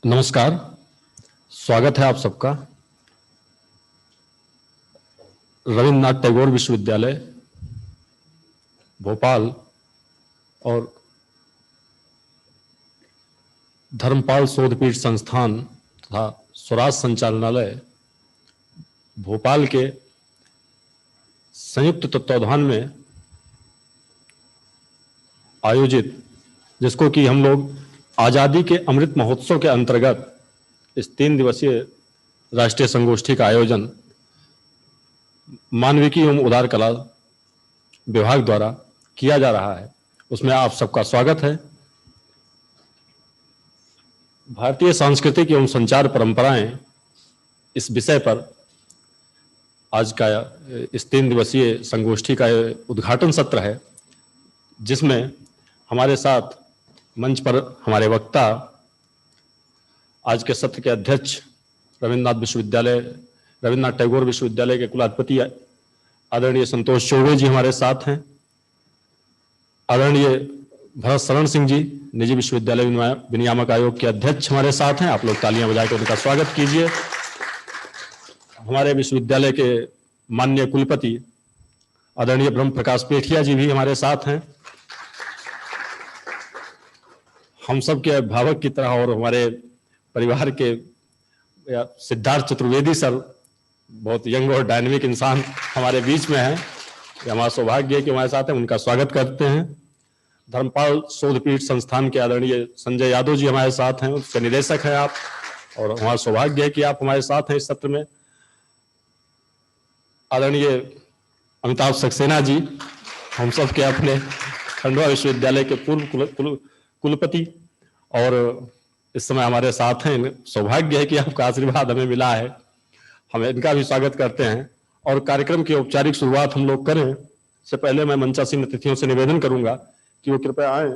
नमस्कार, स्वागत है आप सबका। रविन्द्रनाथ टैगोर विश्वविद्यालय भोपाल और धर्मपाल शोधपीठ संस्थान तथा स्वराज संचालनालय भोपाल के संयुक्त तत्वावधान में आयोजित, जिसको कि हम लोग आज़ादी के अमृत महोत्सव के अंतर्गत इस 3 दिवसीय राष्ट्रीय संगोष्ठी का आयोजन मानविकी एवं उदार कला विभाग द्वारा किया जा रहा है, उसमें आप सबका स्वागत है। भारतीय सांस्कृतिक एवं संचार परंपराएं इस विषय पर आज का इस 3 दिवसीय संगोष्ठी का उद्घाटन सत्र है, जिसमें हमारे साथ मंच पर हमारे वक्ता आज के सत्र के अध्यक्ष रविन्द्रनाथ टैगोर विश्वविद्यालय के कुलाधिपति आदरणीय संतोष चौबे जी हमारे साथ हैं। आदरणीय भरत शरण सिंह जी निजी विश्वविद्यालय विनियामक आयोग के अध्यक्ष हमारे साथ हैं। आप लोग तालियां बजाकर उनका स्वागत कीजिए। हमारे विश्वविद्यालय के माननीय कुलपति आदरणीय ब्रह्म प्रकाश पेठिया जी भी हमारे साथ हैं। हम सब के अभिभावक की तरह और हमारे परिवार के सिद्धार्थ चतुर्वेदी सर, बहुत यंग और डायनेमिक इंसान हमारे बीच में हैं। हमारा सौभाग्य है कि हमारे साथ हैं, उनका स्वागत करते हैं। धर्मपाल शोधपीठ संस्थान के आदरणीय संजय यादव जी हमारे साथ हैं, उसके निदेशक हैं आप, और हमारा सौभाग्य है कि आप हमारे साथ हैं इस सत्र में। आदरणीय अमिताभ सक्सेना जी, हम सब के अपने खंडवा विश्वविद्यालय के पूर्व कुलपति और इस समय हमारे साथ हैं। सौभाग्य है कि आपका आशीर्वाद हमें मिला है, हमें इनका भी स्वागत करते हैं। और कार्यक्रम की औपचारिक शुरुआत हम लोग करें से पहले मैं मंचासीन अतिथियों से निवेदन करूंगा कि वो कृपया आए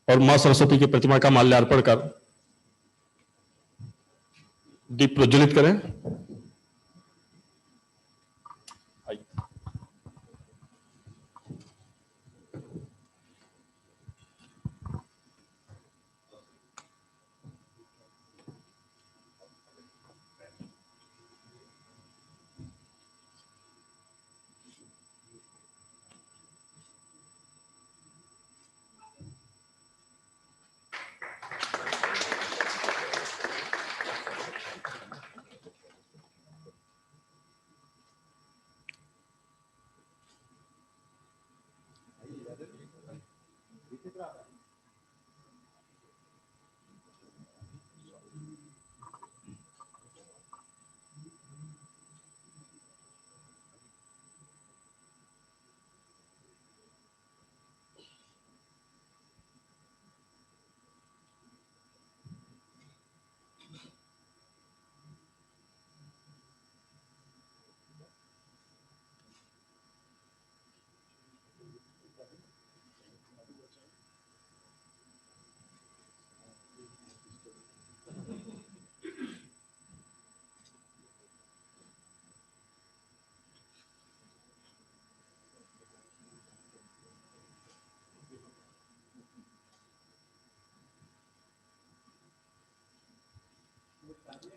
और मां सरस्वती की प्रतिमा का माल्यार्पण कर दीप प्रज्वलित करें।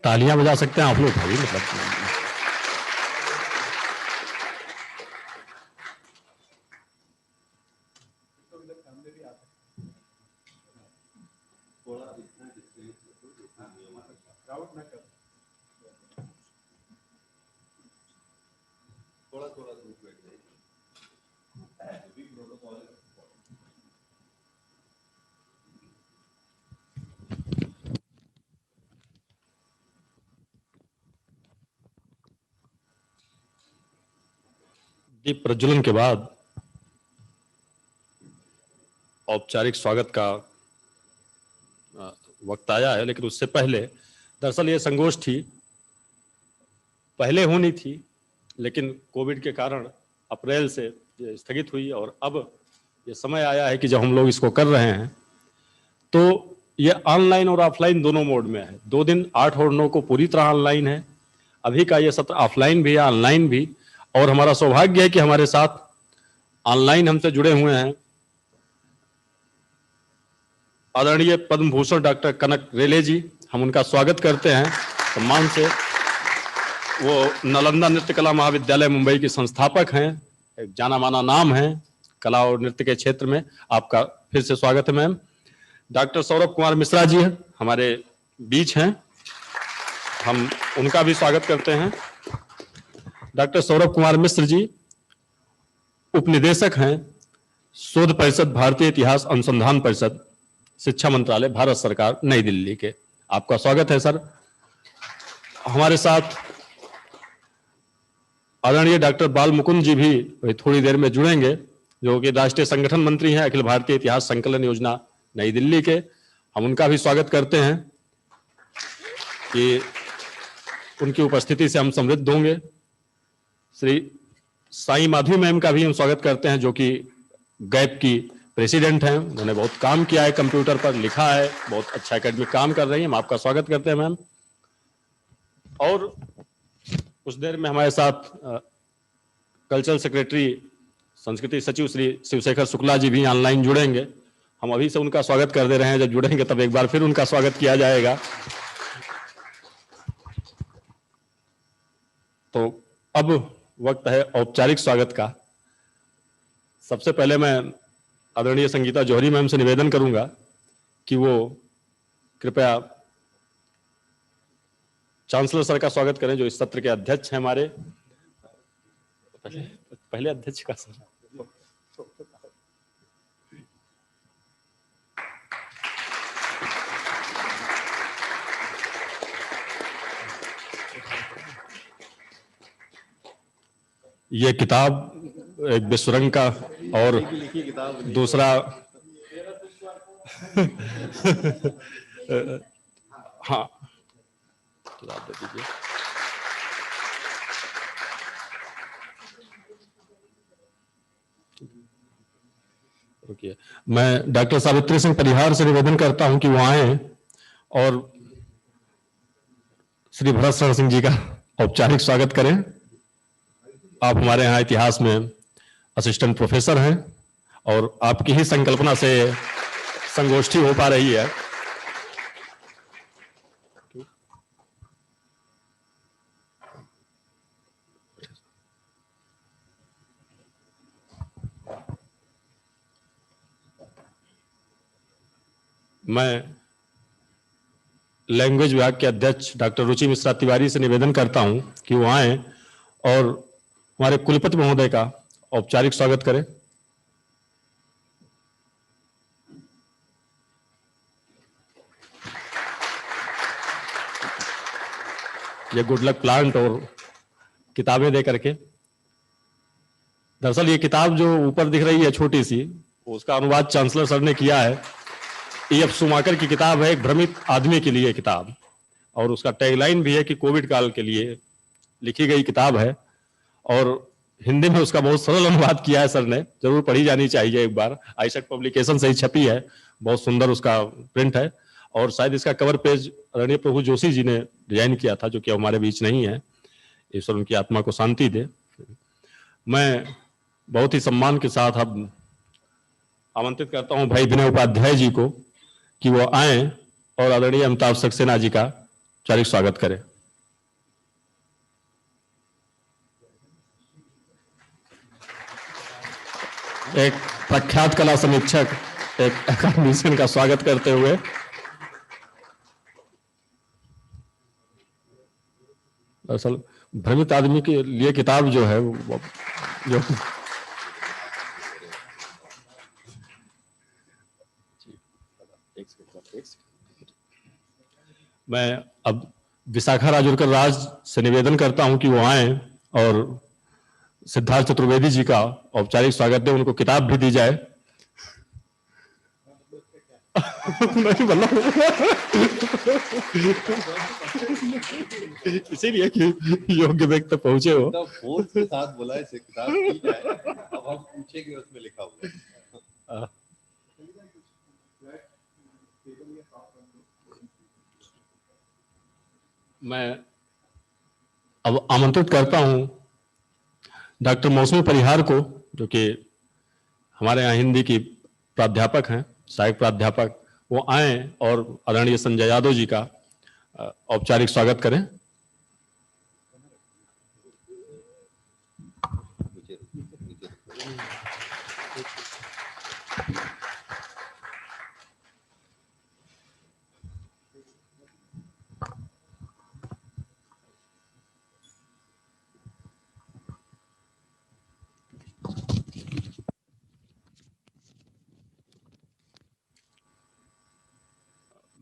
तालियां बजा सकते हैं आप लोग भाई, मतलब दीप प्रज्वलन के बाद औपचारिक स्वागत का वक्त आया है। लेकिन उससे पहले दरअसल ये संगोष्ठी पहले होनी थी, लेकिन कोविड के कारण अप्रैल से ये स्थगित हुई और अब ये समय आया है कि जब हम लोग इसको कर रहे हैं तो ये ऑनलाइन और ऑफलाइन दोनों मोड में है। 2 दिन 8 और 9 को पूरी तरह ऑनलाइन है। अभी का ये सत्र ऑफलाइन भी है, ऑनलाइन भी। और हमारा सौभाग्य है कि हमारे साथ ऑनलाइन हमसे जुड़े हुए हैं आदरणीय पद्म भूषण डॉक्टर कनक रेले जी, हम उनका स्वागत करते हैं सम्मान से। वो नालंदा नृत्य कला महाविद्यालय मुंबई के संस्थापक हैं, एक जाना माना नाम है कला और नृत्य के क्षेत्र में। आपका फिर से स्वागत है मैम। डॉक्टर सौरभ कुमार मिश्रा जी हमारे बीच हैं, हम उनका भी स्वागत करते हैं। डॉक्टर सौरभ कुमार मिश्र जी उपनिदेशक हैं शोध परिषद भारतीय इतिहास अनुसंधान परिषद, शिक्षा मंत्रालय, भारत सरकार, नई दिल्ली के। आपका स्वागत है सर। हमारे साथ आदरणीय डॉक्टर बाल मुकुंद जी भी थोड़ी देर में जुड़ेंगे, जो कि राष्ट्रीय संगठन मंत्री हैं अखिल भारतीय इतिहास संकलन योजना नई दिल्ली के। हम उनका भी स्वागत करते हैं कि उनकी उपस्थिति से हम समृद्ध होंगे। श्री साई माधवी मैम का भी हम स्वागत करते हैं, जो कि गैप की प्रेसिडेंट हैं। उन्होंने बहुत काम किया है, कंप्यूटर पर लिखा है, बहुत अच्छा एकेडमिक काम कर रही हैं। हम आपका स्वागत करते हैं मैम। और कुछ देर में हमारे साथ कल्चरल सेक्रेटरी, संस्कृति सचिव श्री शिवशेखर शुक्ला जी भी ऑनलाइन जुड़ेंगे। हम अभी से उनका स्वागत कर दे रहे हैं, जब जुड़ेंगे तब एक बार फिर उनका स्वागत किया जाएगा। तो अब वक्त है औपचारिक स्वागत का। सबसे पहले मैं आदरणीय संगीता जौहरी मैम से निवेदन करूंगा कि वो कृपया चांसलर सर का स्वागत करें, जो इस सत्र के अध्यक्ष हैं हमारे। पहले अध्यक्ष का सर। ये किताब एक विश्वरंग का और दूसरा हाँ किताब दे दीजिए। रुकिए, मैं डॉक्टर सावित्री सिंह परिहार से निवेदन करता हूं कि वो आए और श्री भरत शरण सिंह जी का औपचारिक स्वागत करें। आप हमारे यहाँ इतिहास में असिस्टेंट प्रोफेसर हैं और आपकी ही संकल्पना से संगोष्ठी हो पा रही है। मैं लैंग्वेज विभाग के अध्यक्ष डॉक्टर रुचि मिश्रा तिवारी से निवेदन करता हूं कि वो आए और हमारे कुलपति महोदय का औपचारिक स्वागत करें। ये गुड लक प्लांट और किताबें दे करके। दरअसल ये किताब जो ऊपर दिख रही है छोटी सी, उसका अनुवाद चांसलर सर ने किया है। E.F. सुमाकर की किताब है, एक भ्रमित आदमी के लिए किताब, और उसका टैगलाइन भी है कि कोविड काल के लिए लिखी गई किताब है। और हिंदी में उसका बहुत सरल अनुवाद किया है सर ने, जरूर पढ़ी जानी चाहिए एक बार। आइशक पब्लिकेशन से ही छपी है, बहुत सुंदर उसका प्रिंट है। और शायद इसका कवर पेज आदरणीय प्रभु जोशी जी ने डिजाइन किया था, जो कि हमारे बीच नहीं है। ईश्वर उनकी आत्मा को शांति दे। मैं बहुत ही सम्मान के साथ अब आमंत्रित करता हूं भाई विनय उपाध्याय जी को कि वो आए और आदरणीय अमिताभ सक्सेना जी का औपचारिक स्वागत करें। एक प्रख्यात कला समीक्षक, एक एकेडमिशियन का स्वागत करते हुए दरअसल भ्रमित आदमी के लिए किताब जो है जो मैं अब विशाखा राजुरकर राज से निवेदन करता हूं कि वो आए और सिद्धार्थ चतुर्वेदी जी का औपचारिक स्वागत दें, उनको किताब भी दी जाए। नहीं बोला इसीलिए कि योग्य व्यक्ति तक पहुंचे हो। फोर्स के साथ बोला है किताब दी जाए, अब हम पूछेंगे उसमें लिखा हुआ। मैं अब आमंत्रित करता हूं डॉक्टर मौसमी परिहार को, जो कि हमारे यहाँ हिंदी की प्राध्यापक हैं, सहायक प्राध्यापक। वो आए और आदरणीय संजय यादव जी का औपचारिक स्वागत करें।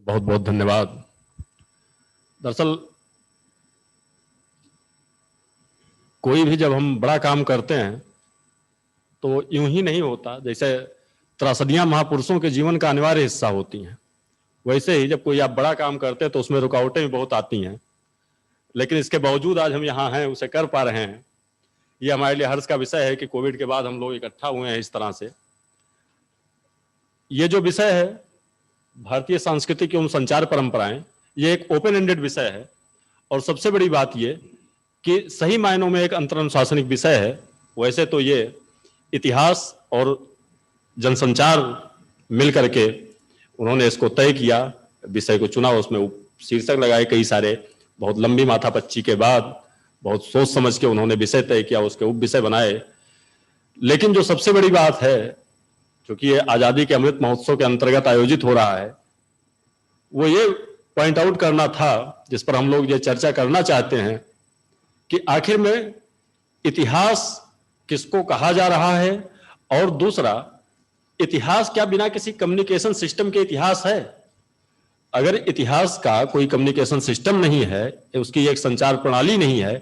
बहुत बहुत धन्यवाद। दरअसल कोई भी जब हम बड़ा काम करते हैं तो यूं ही नहीं होता। जैसे त्रासदियां महापुरुषों के जीवन का अनिवार्य हिस्सा होती हैं, वैसे ही जब कोई आप बड़ा काम करते हैं तो उसमें रुकावटें भी बहुत आती हैं, लेकिन इसके बावजूद आज हम यहाँ हैं, उसे कर पा रहे हैं। ये हमारे लिए हर्ष का विषय है कि कोविड के बाद हम लोग इकट्ठा हुए हैं इस तरह से। ये जो विषय है भारतीय सांस्कृतिक एवं संचार परंपराएं, ये एक ओपन एंडेड विषय है और सबसे बड़ी बात ये कि सही मायनों में एक अंतरनुशासनिक विषय है। वैसे तो ये इतिहास और जनसंचार मिल करके उन्होंने इसको तय किया, विषय को चुना, उसमें शीर्षक लगाए कई सारे, बहुत लंबी माथापच्ची के बाद बहुत सोच समझ के उन्होंने विषय तय किया, उसके उप विषय बनाए। लेकिन जो सबसे बड़ी बात है, क्योंकि ये आजादी के अमृत महोत्सव के अंतर्गत आयोजित हो रहा है, वो ये पॉइंट आउट करना था, जिस पर हम लोग ये चर्चा करना चाहते हैं कि आखिर में इतिहास किसको कहा जा रहा है, और दूसरा इतिहास क्या बिना किसी कम्युनिकेशन सिस्टम के इतिहास है? अगर इतिहास का कोई कम्युनिकेशन सिस्टम नहीं है, उसकी एक संचार प्रणाली नहीं है,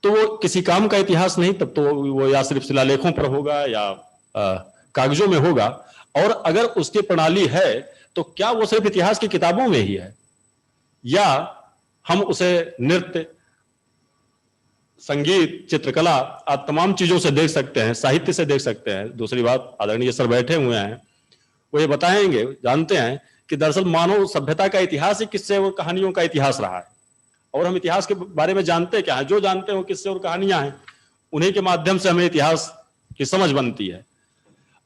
तो वो किसी काम का इतिहास नहीं, तब तो वो या सिर्फ शिलालेखों पर होगा या कागजों में होगा। और अगर उसकी प्रणाली है तो क्या वो सिर्फ इतिहास की किताबों में ही है, या हम उसे नृत्य, संगीत, चित्रकला आदि तमाम चीजों से देख सकते हैं, साहित्य से देख सकते हैं। दूसरी बात, आदरणीय सर बैठे हुए हैं, वो ये बताएंगे, जानते हैं कि दरअसल मानव सभ्यता का इतिहास ही किस्से और कहानियों का इतिहास रहा है। और हम इतिहास के बारे में जानते क्या है? जो जानते हो किस्से और कहानियां हैं, उन्हीं के माध्यम से हमें इतिहास की समझ बनती है।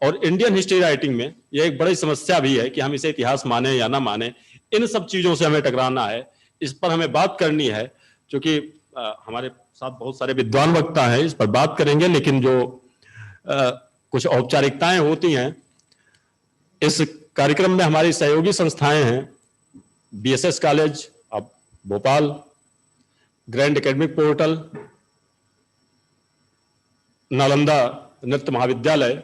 और इंडियन हिस्ट्री राइटिंग में यह एक बड़ी समस्या भी है कि हम इसे इतिहास माने या ना माने, इन सब चीजों से हमें टकराना है, इस पर हमें बात करनी है। क्योंकि हमारे साथ बहुत सारे विद्वान वक्ता हैं, इस पर बात करेंगे, लेकिन जो कुछ औपचारिकताएं होती हैं, इस कार्यक्रम में हमारी सहयोगी संस्थाएं हैं बीएसएस कॉलेज अब Bhopal, grand academic portal, Nalanda नृत्य महाविद्यालय,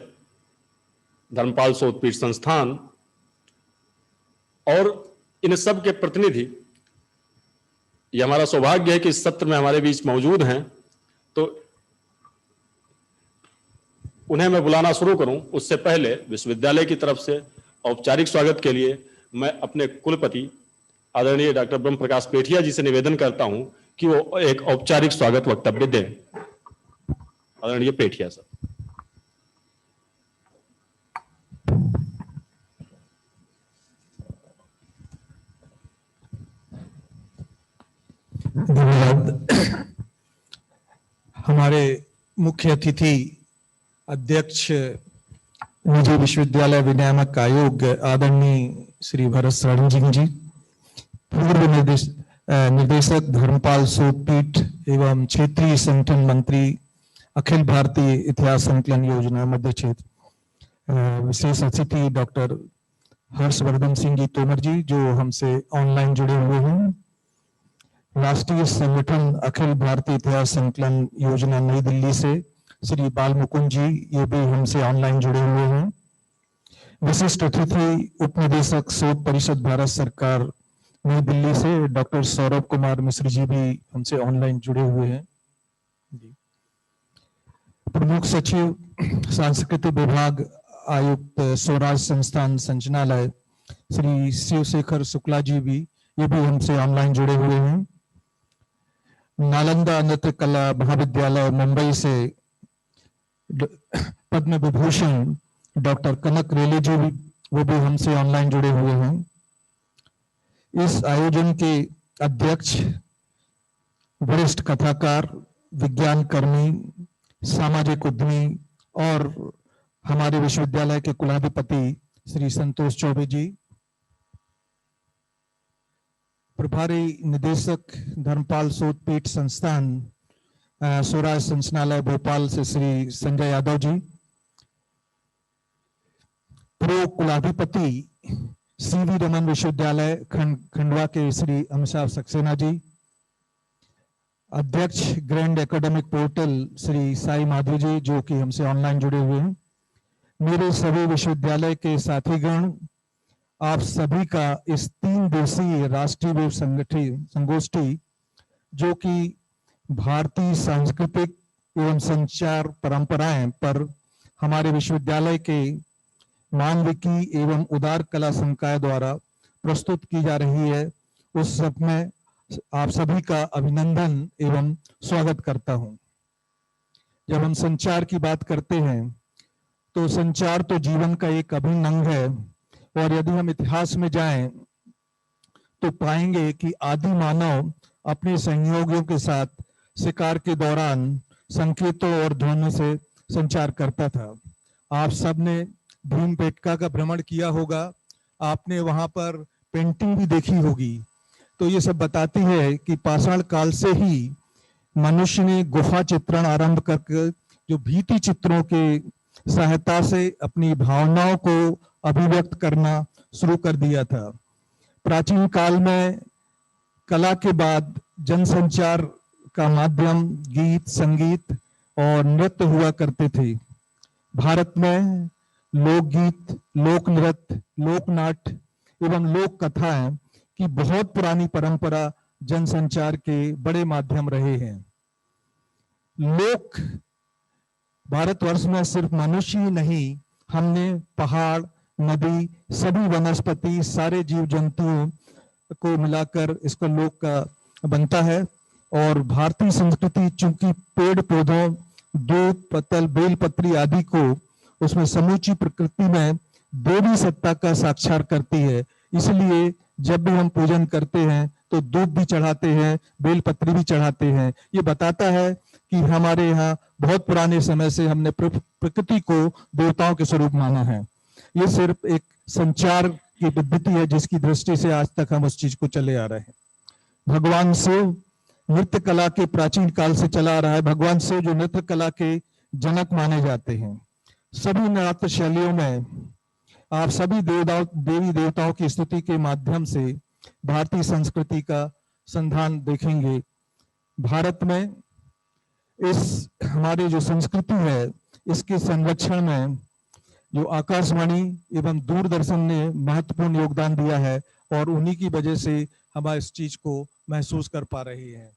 धर्मपाल शोधपीठ संस्थान, और इन सब के प्रतिनिधि। ये हमारा सौभाग्य है कि इस सत्र में हमारे बीच मौजूद हैं। तो उन्हें मैं बुलाना शुरू करूं, उससे पहले विश्वविद्यालय की तरफ से औपचारिक स्वागत के लिए मैं अपने कुलपति आदरणीय डॉक्टर ब्रह्म प्रकाश पेठिया जी से निवेदन करता हूं कि वो एक औपचारिक स्वागत वक्तव्य दें। आदरणीय पेठिया सर। धन्यवाद। हमारे मुख्य अतिथि अध्यक्ष निजी विश्वविद्यालय विनियामक आयोग आदरणीय श्री भरत रणजिंग जी, पूर्व निर्देशक धर्मपाल शोधपीठ एवं क्षेत्रीय संगठन मंत्री, अखिल भारतीय इतिहास संकलन योजना मध्य क्षेत्र, विशेष अतिथि डॉक्टर हर्षवर्धन सिंह जी तोमर जी जो हमसे ऑनलाइन जुड़े हुए हैं, राष्ट्रीय संगठन अखिल भारतीय इतिहास संकलन योजना नई दिल्ली से श्री बाल मुकुंद जी, ये भी हमसे ऑनलाइन जुड़े हुए हैं, विशिष्ट अतिथि उपनिदेशक शोध परिषद भारत सरकार नई दिल्ली से डॉक्टर सौरभ कुमार मिश्र जी भी हमसे ऑनलाइन जुड़े हुए हैं, प्रमुख सचिव सांस्कृतिक विभाग आयुक्त स्वराज संस्थान संचालय श्री शिवशेखर शुक्ला जी भी, ये भी हमसे ऑनलाइन जुड़े हुए हैं, नालंदा नृत्य कला महाविद्यालय मुंबई से पद्म विभूषण डॉक्टर कनक रेले जी भी, वो भी हमसे ऑनलाइन जुड़े हुए हैं। इस आयोजन के अध्यक्ष वरिष्ठ कथाकार, विज्ञान कर्मी, सामाजिक उद्यमी और हमारे विश्वविद्यालय के कुलाधिपति श्री संतोष चौबे जी, प्रभारी निदेशक धर्मपाल सोदपीठ संस्थान स्वराज संचालय भोपाल से श्री संजय यादव जी, प्रो कुलाधिपति सीवी रमन विश्वविद्यालय खंडवा के श्री अमिताभ सक्सेना जी, अध्यक्ष grand academic portal Shri Sai Madhavi ji जो कि हमसे ऑनलाइन जुड़े हुए हैं, मेरे सभी विश्वविद्यालय के साथीगण, आप सभी का इस 3 दिवसीय राष्ट्रीय वेब संगोष्ठी जो कि भारतीय सांस्कृतिक एवं संचार परंपराएं पर हमारे विश्वविद्यालय के मानविकी एवं उदार कला संकाय द्वारा प्रस्तुत की जा रही है, उस सब में आप सभी का अभिनंदन एवं स्वागत करता हूं। जब हम संचार की बात करते हैं तो संचार तो जीवन का एक अभिन्न अंग है, और यदि हम इतिहास में जाएं तो पाएंगे कि आदि मानव अपने सहयोगियों के साथ शिकार के दौरान संकेतों और ध्वनि से संचार करता था। आप सबने भीमबेटका का भ्रमण किया होगा, आपने वहां पर पेंटिंग भी देखी होगी। तो ये सब बताती है कि पाषाण काल से ही मनुष्य ने गुफा चित्रण आरंभ करके जो भित्ति चित्रों के सहायता से अपनी भावनाओं को अभिव्यक्त करना शुरू कर दिया था। प्राचीन काल में कला के बाद जनसंचार का माध्यम गीत, संगीत और नृत्य हुआ करते थे। भारत में लोकगीत, लोक नृत्य, लोकनाट्य एवं लोक कथाएं की बहुत पुरानी परंपरा जनसंचार के बड़े माध्यम रहे हैं। लोक भारतवर्ष में सिर्फ मनुष्य ही नहीं, हमने पहाड़, नदी, सभी वनस्पति, सारे जीव जंतुओं को मिलाकर इसका लोक का बनता है। और भारतीय संस्कृति चूंकि पेड़ पौधों, दूब, पत्तल, बेलपत्री आदि को उसमें समूची प्रकृति में देवी सत्ता का साक्षात करती है, इसलिए जब भी हम पूजन करते हैं तो दूब भी चढ़ाते हैं, बेलपत्री भी चढ़ाते हैं। ये बताता है कि हमारे यहाँ बहुत पुराने समय से हमने प्रकृति को देवताओं के स्वरूप माना है। ये सिर्फ एक संचार की पद्धति है जिसकी दृष्टि से आज तक हम उस चीज को चले आ रहे हैं। भगवान शिव नृत्य कला के प्राचीन काल से चला आ रहा है। भगवान शिव जो नृत्य कला के जनक माने जाते हैं। सभी नृत्य शैलियों में आप सभी देवी देवताओं की स्तुति के माध्यम से भारतीय संस्कृति का संधान देखेंगे। भारत में इस हमारी जो संस्कृति है, इसके संरक्षण में जो आकाशवाणी एवं दूरदर्शन ने महत्वपूर्ण योगदान दिया है, और उन्हीं की वजह से हम इस चीज को महसूस कर पा रहे हैं।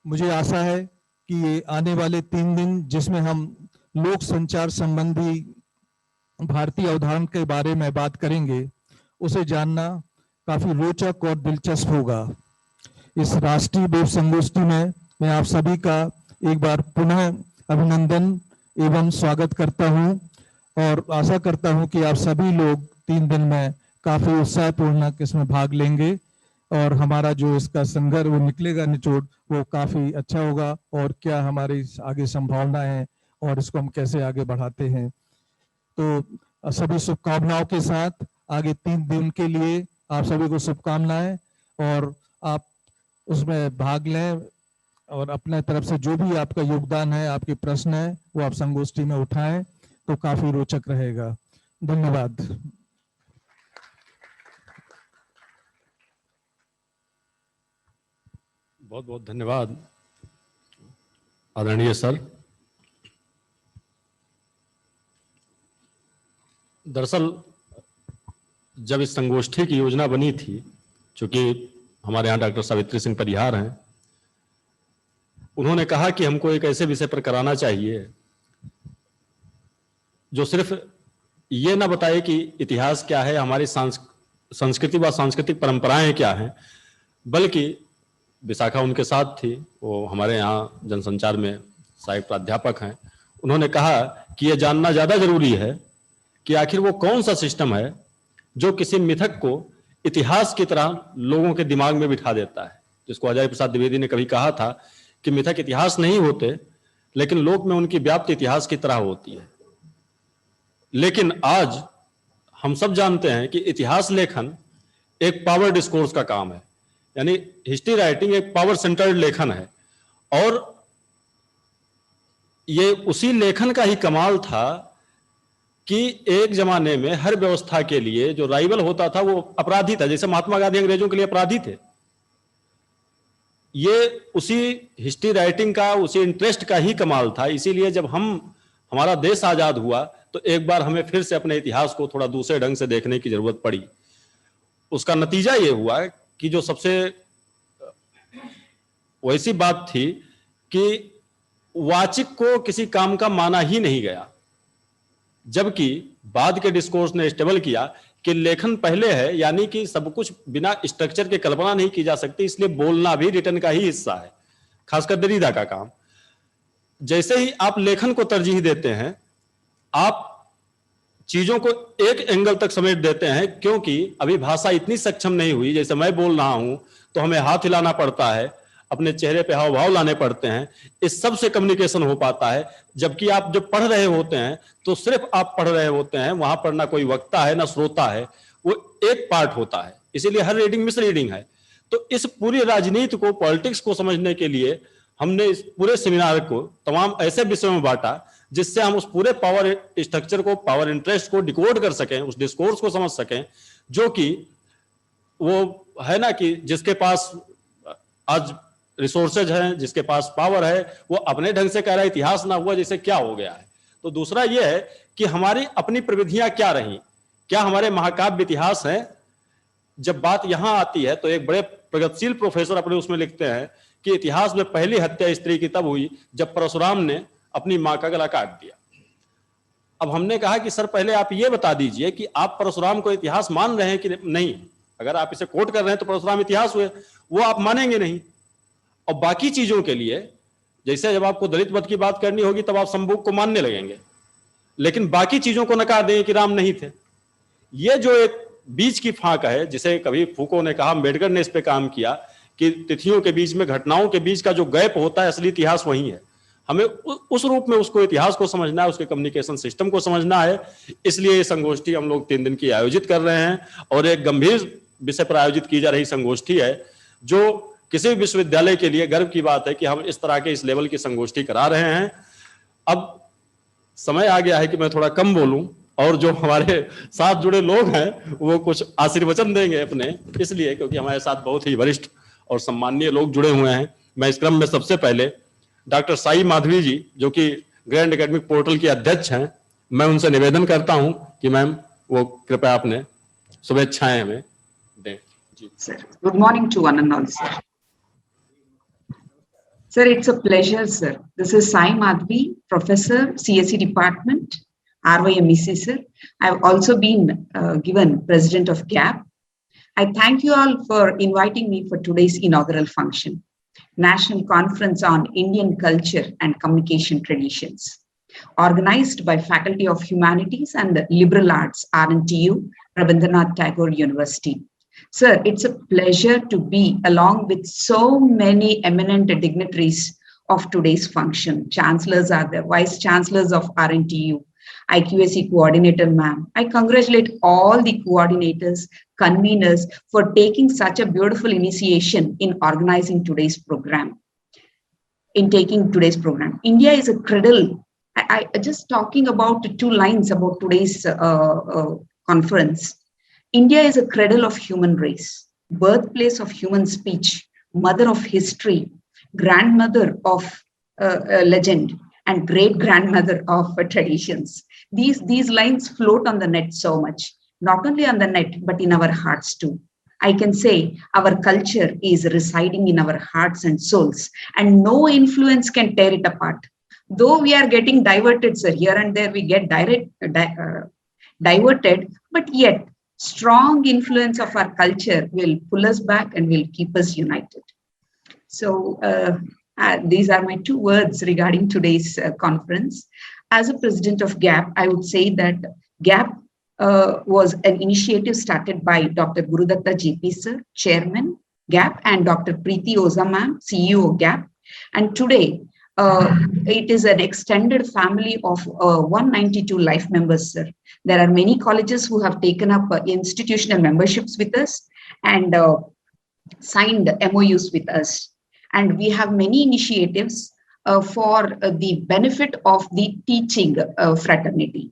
मुझे आशा है कि ये आने वाले 3 दिन जिसमें हम लोक संचार संबंधी भारतीय अवधारणा के बारे में बात करेंगे, उसे जानना काफी रोचक और दिलचस्प होगा। इस राष्ट्रीय वेब संगोष्ठी में मैं आप सभी का एक बार पुनः अभिनंदन एवं स्वागत करता हूं, और आशा करता हूं कि आप सभी लोग 3 दिन में काफी उत्साहपूर्वक इसमें भाग लेंगे, और हमारा जो इसका संघर्ष वो निकलेगा निचोड़ वो काफी अच्छा होगा, और क्या हमारी आगे संभावना है और इसको हम कैसे आगे बढ़ाते हैं। तो सभी शुभकामनाओं के साथ आगे 3 दिन के लिए आप सभी को शुभकामनाएं, और आप उसमें भाग लें, और अपने तरफ से जो भी आपका योगदान है, आपके प्रश्न है, वो आप संगोष्ठी में उठाएं तो काफी रोचक रहेगा। धन्यवाद। बहुत बहुत धन्यवाद आदरणीय सर। दरअसल जब इस संगोष्ठी की योजना बनी थी, चूंकि हमारे यहाँ डॉक्टर सावित्री सिंह परिहार हैं, उन्होंने कहा कि हमको एक ऐसे विषय पर कराना चाहिए जो सिर्फ ये ना बताए कि इतिहास क्या है, हमारी संस्कृति व सांस्कृतिक परंपराएं क्या हैं, बल्कि विशाखा उनके साथ थी, वो हमारे यहाँ जनसंचार में सहायक प्राध्यापक हैं। उन्होंने कहा कि यह जानना ज्यादा जरूरी है कि आखिर वो कौन सा सिस्टम है जो किसी मिथक को इतिहास की तरह लोगों के दिमाग में बिठा देता है, जिसको अजय प्रसाद द्विवेदी ने कभी कहा था कि मिथक इतिहास नहीं होते, लेकिन लोक में उनकी व्याप्ति इतिहास की तरह होती है। लेकिन आज हम सब जानते हैं कि इतिहास लेखन एक पावर डिस्कोर्स का काम है, यानी हिस्ट्री राइटिंग एक पावर सेंटर्ड लेखन है। और ये उसी लेखन का ही कमाल था कि एक जमाने में हर व्यवस्था के लिए जो राइवल होता था वो अपराधी था, जैसे महात्मा गांधी अंग्रेजों के लिए अपराधी थे। ये उसी हिस्ट्री राइटिंग का, उसी इंटरेस्ट का ही कमाल था। इसीलिए जब हमारा देश आजाद हुआ तो एक बार हमें फिर से अपने इतिहास को थोड़ा दूसरे ढंग से देखने की जरूरत पड़ी। उसका नतीजा ये हुआ कि जो सबसे वैसी बात थी कि वाचिक को किसी काम का माना ही नहीं गया, जबकि बाद के डिस्कोर्स ने स्टेबल किया कि लेखन पहले है, यानी कि सब कुछ बिना स्ट्रक्चर के कल्पना नहीं की जा सकती, इसलिए बोलना भी रिटर्न का ही हिस्सा है, खासकर दरीदा का काम। जैसे ही आप लेखन को तरजीह देते हैं, आप चीजों को एक एंगल तक समेट देते हैं, क्योंकि अभी भाषा इतनी सक्षम नहीं हुई। जैसे मैं बोल रहा हूं तो हमें हाथ हिलाना पड़ता है, अपने चेहरे पे हाव भाव लाने पड़ते हैं, इस सब से कम्युनिकेशन हो पाता है। जबकि आप जब पढ़ रहे होते हैं तो सिर्फ आप पढ़ रहे होते हैं, वहां पर ना कोई वक्ता है ना श्रोता है, वो एक पार्ट होता है। इसीलिए हर रीडिंग मिस रीडिंग है। तो इस पूरी राजनीति को, पॉलिटिक्स को समझने के लिए हमने इस पूरे सेमिनार को तमाम ऐसे विषयों में बांटा जिससे हम उस पूरे पावर स्ट्रक्चर को, पावर इंटरेस्ट को डिकोड कर सकें, उस डिस्कोर्स को समझ सकें, जो कि वो है ना कि जिसके पास आज रिसोर्सेज हैं, जिसके पास पावर है, वो अपने ढंग से कह रहा है इतिहास ना हुआ जैसे क्या हो गया है। तो दूसरा ये है कि हमारी अपनी प्रविधियां क्या रही, क्या हमारे महाकाव्य इतिहास हैं। जब बात यहां आती है तो एक बड़े प्रगतिशील प्रोफेसर अपने उसमें लिखते हैं कि इतिहास में पहली हत्या स्त्री की तब हुई जब परशुराम ने अपनी मां का गला काट दिया। अब हमने कहा कि सर पहले आप ये बता दीजिए कि आप परशुराम को इतिहास मान रहे हैं कि नहीं। अगर आप इसे कोट कर रहे हैं तो परशुराम इतिहास हुए, वो आप मानेंगे नहीं। और बाकी चीजों के लिए, जैसे जब आपको दलित वध की बात करनी होगी तब आप संबुक को मानने लगेंगे, लेकिन बाकी चीजों को नकार देंगे कि राम नहीं थे। ये जो एक बीच की फाक है, जिसे कभी फूको ने कहा, अम्बेडकर ने इस पे काम किया कि तिथियों के बीच में, घटनाओं के बीच का जो गैप होता है, असली इतिहास वही है। हमें उस रूप में उसको इतिहास को समझना है, उसके कम्युनिकेशन सिस्टम को समझना है। इसलिए ये संगोष्ठी हम लोग 3 दिन की आयोजित कर रहे हैं, और एक गंभीर विषय पर आयोजित की जा रही संगोष्ठी है, जो किसी भी विश्वविद्यालय के लिए गर्व की बात है कि हम इस तरह के इस लेवल की संगोष्ठी करा रहे हैं। अब समय आ गया है कि मैं थोड़ा कम बोलूं, और जो हमारे साथ जुड़े लोग हैं वो कुछ आशीर्वचन देंगे अपने, इसलिए क्योंकि हमारे साथ बहुत ही वरिष्ठ और सम्माननीय लोग जुड़े हुए हैं। मैं इस क्रम में सबसे पहले डॉक्टर साई माधवी जी, जो कि ग्रैंड एकेडमिक पोर्टल के अध्यक्ष हैं, मैं उनसे निवेदन करता हूं कि मैम वो कृपया अपने शुभेच्छाएं हमें दें। जी sir, good morning to one and all sir. Sir, it's a pleasure, sir. This is Sai Madhvi, Professor, CSE Department, RYMEC, sir. I've also been given President of GAP. I thank you all for inviting me for today's inaugural function, National Conference on Indian Culture and Communication Traditions, organized by Faculty of Humanities and Liberal Arts, RNTU, Rabindranath Tagore University. Sir, it's a pleasure to be along with so many eminent dignitaries of today's function. Chancellors are there, Vice Chancellors of RNTU, IQAC Coordinator ma'am. I congratulate all the coordinators, conveners for taking such a beautiful initiation in organizing today's program. India is a cradle. I just talking about 2 lines about today's conference. India is a cradle of human race, birthplace of human speech, mother of history, grandmother of legend, and great-grandmother of traditions. These lines float on the net so much, not only on the net, but in our hearts too. I can say our culture is residing in our hearts and souls, and no influence can tear it apart. Though we are getting diverted, sir, here and there we get diverted, but yet strong influence of our culture will pull us back and will keep us united. So these are my 2 words regarding today's conference. As a president of GAP, I would say that GAP was an initiative started by Dr. Gurudatta JP sir, Chairman GAP, and Dr. Preeti Oza ma'am, CEO of GAP. And today, it is an extended family of 192 life members, sir. There are many colleges who have taken up institutional memberships with us, and signed MOUs with us. And we have many initiatives for the benefit of the teaching fraternity.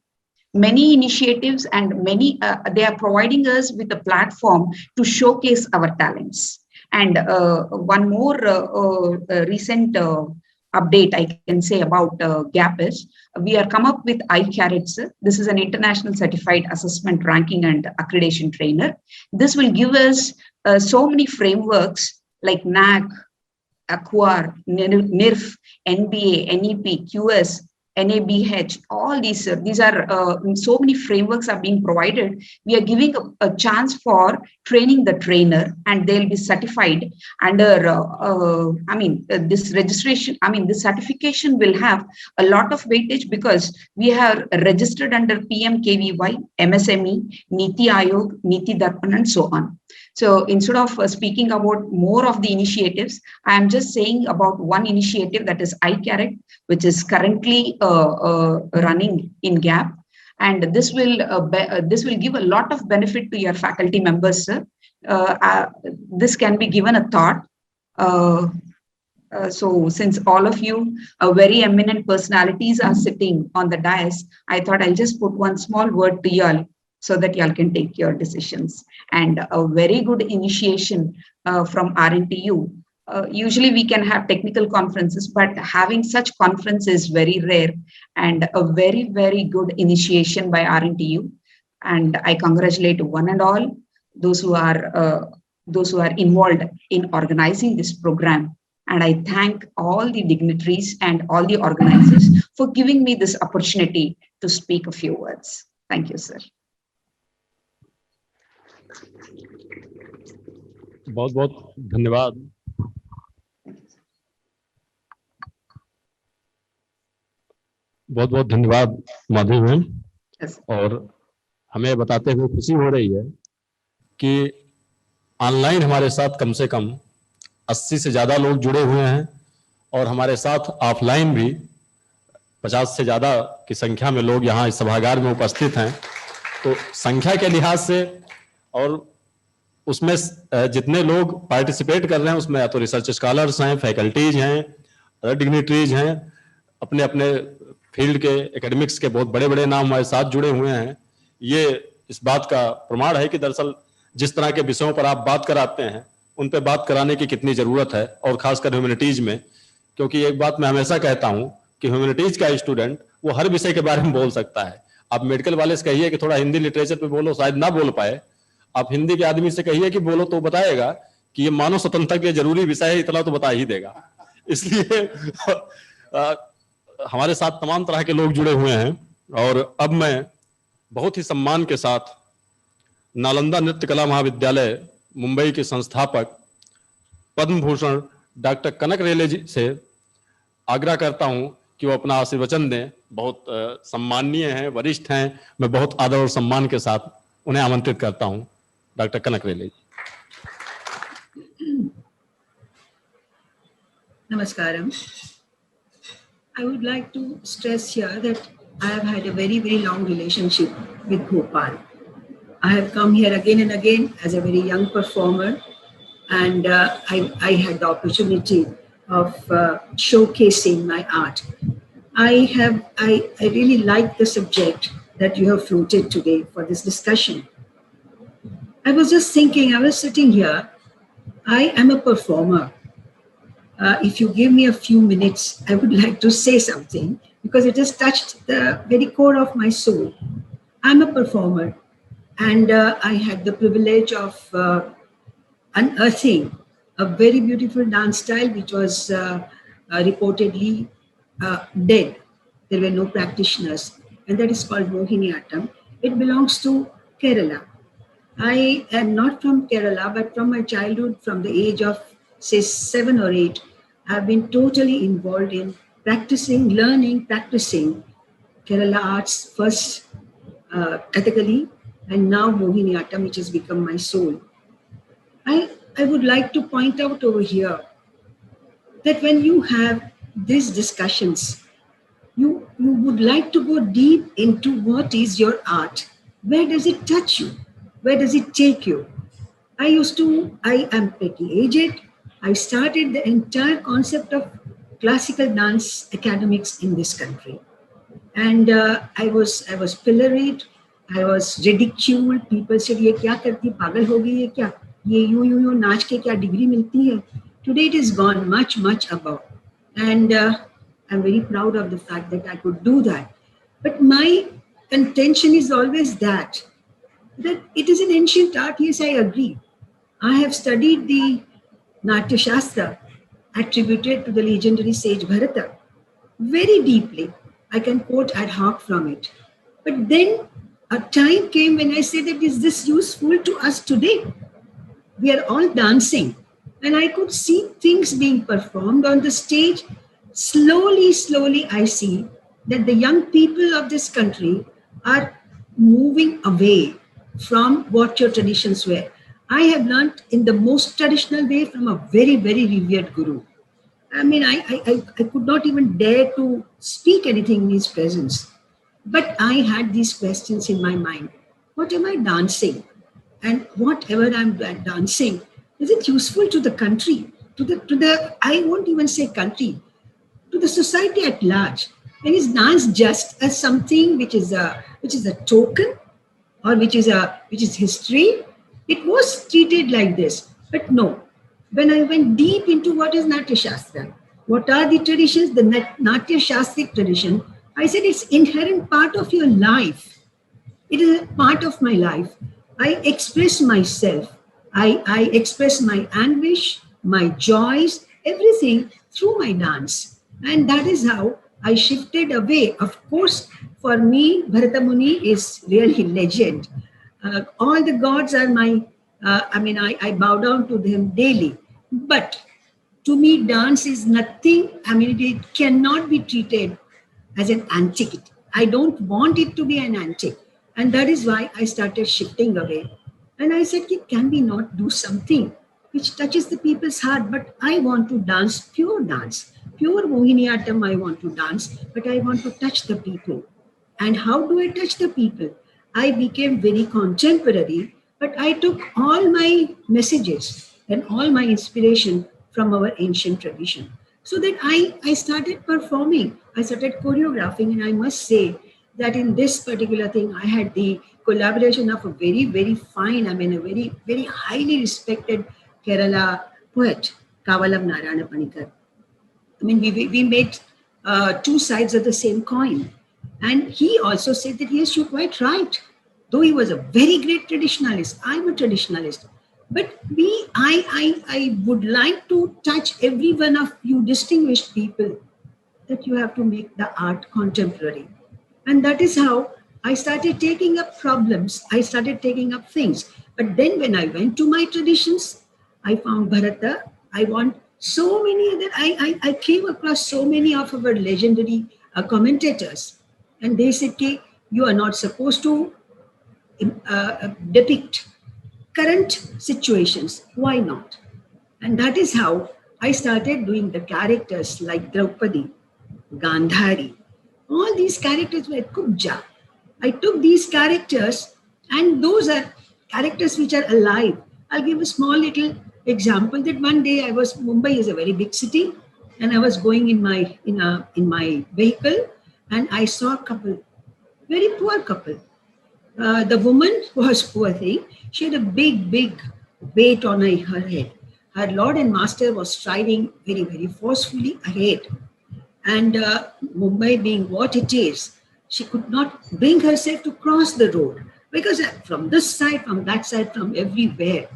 Many initiatives and many, they are providing us with a platform to showcase our talents. And one more recent update I can say about GAP is we are come up with iCarrots. This is an international certified assessment ranking and accreditation trainer. This will give us so many frameworks like NAC, AQUAR, NIRF, NBA, NEP, QS, NABH, all these are so many frameworks are being provided. We are giving a chance for training the trainer, and they'll be certified under, this registration, this certification will have a lot of weightage because we are registered under PMKVY, MSME, Niti Aayog, Niti Darpan, and so on. So instead of speaking about more of the initiatives, I am just saying about one initiative, that is iCarrot, which is currently running in GAP, and this will give a lot of benefit to your faculty members, sir. This can be given a thought. So since all of you very eminent personalities are sitting on the dais, I thought I'll just put one small word to y'all so that y'all can take your decisions. And a very good initiation from RNTU. Usually we can have technical conferences, but having such conference is very rare, and a very, very good initiation by RNTU. And I congratulate one and all those who are involved in organizing this program. And I thank all the dignitaries and all the organizers for giving me this opportunity to speak a few words. Thank you, sir. बहुत बहुत धन्यवाद। बहुत बहुत धन्यवाद Madhavi ma'am. और हमें बताते हुए खुशी हो रही है कि ऑनलाइन हमारे साथ कम से कम 80 से ज़्यादा लोग जुड़े हुए हैं, और हमारे साथ ऑफलाइन भी 50 से ज़्यादा की संख्या में लोग यहाँ इस सभागार में उपस्थित हैं। तो संख्या के लिहाज से और उसमें जितने लोग पार्टिसिपेट कर रहे हैं उसमें या तो रिसर्च स्कॉलर्स हैं, फैकल्टीज हैं, अदर डिग्निटरीज हैं, अपने अपने फील्ड के एकेडमिक्स के बहुत बड़े बड़े नाम हमारे साथ जुड़े हुए हैं। ये इस बात का प्रमाण है कि दरअसल जिस तरह के विषयों पर आप बात कराते हैं उन पे बात कराने की कितनी ज़रूरत है, और ख़ासकर ह्यूमैनिटीज में। क्योंकि एक बात मैं हमेशा कहता हूँ कि ह्यूमैनिटीज का स्टूडेंट वो हर विषय के बारे में बोल सकता है। आप मेडिकल वाले से कहिए कि थोड़ा हिंदी लिटरेचर पे बोलो, शायद ना बोल पाए। आप हिंदी के आदमी से कहिए कि बोलो तो बताएगा कि ये मानव स्वतंत्रता के लिए जरूरी विषय है, इतना तो बता ही देगा। इसलिए हमारे साथ तमाम तरह के लोग जुड़े हुए हैं। और अब मैं बहुत ही सम्मान के साथ नालंदा नृत्य कला महाविद्यालय मुंबई के संस्थापक पद्म भूषण डॉक्टर कनक रेले जी से आग्रह करता हूं कि वो अपना आशीर्वचन दें। बहुत सम्माननीय हैं, वरिष्ठ हैं, मैं बहुत आदर और सम्मान के साथ उन्हें आमंत्रित करता हूं। Doctor Kanak Rele ji. Namaskaram. I would like to stress here that I have had a very, very long relationship with Bhopal. I have come here again and again as a very young performer, and I had the opportunity of showcasing my art. I really like the subject that you have floated today for this discussion. I was just thinking, I was sitting here, I am a performer. If you give me a few minutes, I would like to say something because it has touched the very core of my soul. I'm a performer, and I had the privilege of unearthing a very beautiful dance style which was reportedly dead. There were no practitioners, and that is called Mohiniyattam. It belongs to Kerala. I am not from Kerala, but from my childhood, from the age of say 7 or 8, I've been totally involved in practicing, learning, practicing Kerala arts first Kathakali, and now Mohiniyattam, which has become my soul. I would like to point out over here that when you have these discussions, you would like to go deep into what is your art. Where does it touch you? Where does it take you? I am pretty aged. I started the entire concept of classical dance academics in this country. And I was pilloried, I was ridiculed. People said, "ये क्या करती, पागल हो गई है क्या? ये यूं नाच के क्या डिग्री मिलती है?" Today it is gone much above, and I'm very proud of the fact that I could do that. But my contention is always that it is an ancient art. Yes, I agree. I have studied the Natya Shastra attributed to the legendary sage Bharata very deeply. I can quote ad hoc from it. But then a time came when I said that, is this useful to us today? We are all dancing. And I could see things being performed on the stage. Slowly, I see that the young people of this country are moving away from what your traditions were. I have learned in the most traditional way from a very revered guru. I mean, I could not even dare to speak anything in his presence. But I had these questions in my mind. What am I dancing? And whatever I'm dancing, is it useful to the country? To the I won't even say country, to the society at large? And is dance just as something which is a token, or which is history? It was treated like this, but no. When I went deep into what is Natya Shastra, what are the traditions, the Natya Shastric tradition, I said it's inherent part of your life. It is a part of my life. I express myself. I express my anguish, my joys, everything through my dance. And that is how I shifted away. Of course, for me, Bharata Muni is really legend. All the gods are my, I bow down to them daily. But to me, dance is nothing, it cannot be treated as an antiquity. I don't want it to be an antique. And that is why I started shifting away. And I said, can we not do something which touches the people's heart? But I want to dance, pure Mohiniyattam I want to dance, but I want to touch the people. And how do I touch the people? I became very contemporary, but I took all my messages and all my inspiration from our ancient tradition. So that I started performing, I started choreographing, and I must say that in this particular thing, I had the collaboration of a very fine, a very highly respected Kerala poet, Kavalam Narayana Panikar. We made two sides of the same coin. And he also said that, yes, you're quite right. Though he was a very great traditionalist, I'm a traditionalist. But I would like to touch every one of you distinguished people, that you have to make the art contemporary. And that is how I started taking up problems. I started taking up things. But then when I went to my traditions, I found Bharata. I want so many that I came across so many of our legendary commentators. And they said, you are not supposed to depict current situations. Why not? And that is how I started doing the characters like Draupadi, Gandhari. All these characters were Kubja. I took these characters, and those are characters which are alive. I'll give a small little example that one day Mumbai is a very big city, and I was going in my vehicle, and I saw a couple, very poor couple. The woman was poor thing. She had a big weight on her head. Her lord and master was striding very forcefully ahead. And Mumbai being what it is, she could not bring herself to cross the road, because from this side, from that side, from everywhere,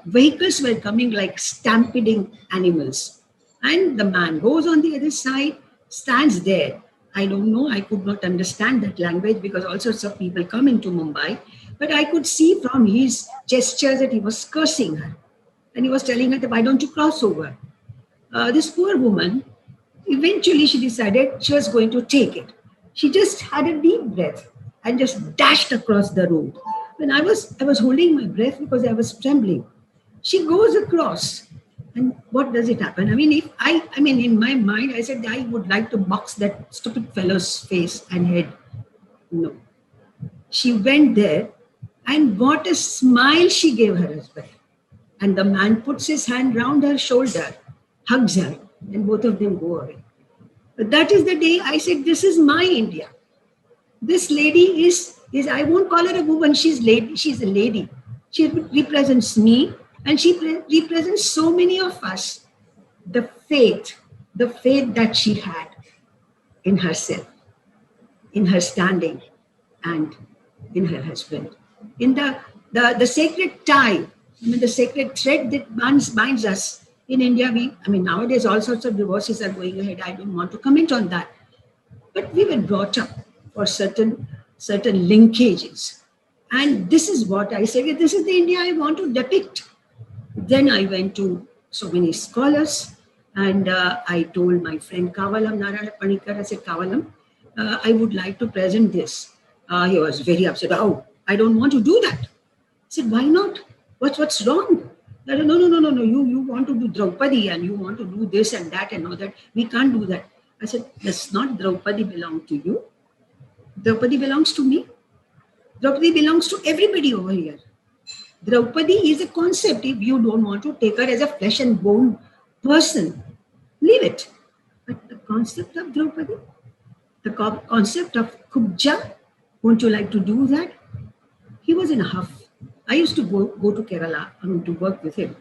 vehicles were coming like stampeding animals. And the man goes on the other side, stands there. I don't know, I could not understand that language because all sorts of people come into Mumbai. But I could see from his gestures that he was cursing her. And he was telling her that, why don't you cross over? This poor woman, eventually she decided she was going to take it. She just had a deep breath and just dashed across the road. When I was holding my breath because I was trembling. She goes across. And what does it happen? In my mind, I said, I would like to box that stupid fellow's face and head. No. She went there And what a smile she gave her husband. And the man puts his hand round her shoulder, hugs her, and both of them go away. But that is the day I said, this is my India. This lady is I won't call her a woman, she's a lady. She represents me, and she represents so many of us. The faith that she had in herself, in her standing, and in her husband. In the sacred tie, the sacred thread that binds us in India. Nowadays all sorts of divorces are going ahead. I don't want to comment on that. But we were brought up for certain linkages. And this is what I said, this is the India I want to depict. Then I went to so many scholars, and I told my friend Kavalam Narayana Panikkar, I said, Kavalam, I would like to present this. He was very upset. Oh, I don't want to do that. I said, why not? What's wrong? I said, no. You want to do Draupadi, and you want to do this and that and all that. We can't do that. I said, does not Draupadi belong to you? Draupadi belongs to me. Draupadi belongs to everybody over here. Draupadi is a concept. If you don't want to take her as a flesh and bone person, leave it. But the concept of Draupadi, the concept of Kubja, won't you like to do that? He was in a huff. I used to go to Kerala to work with him.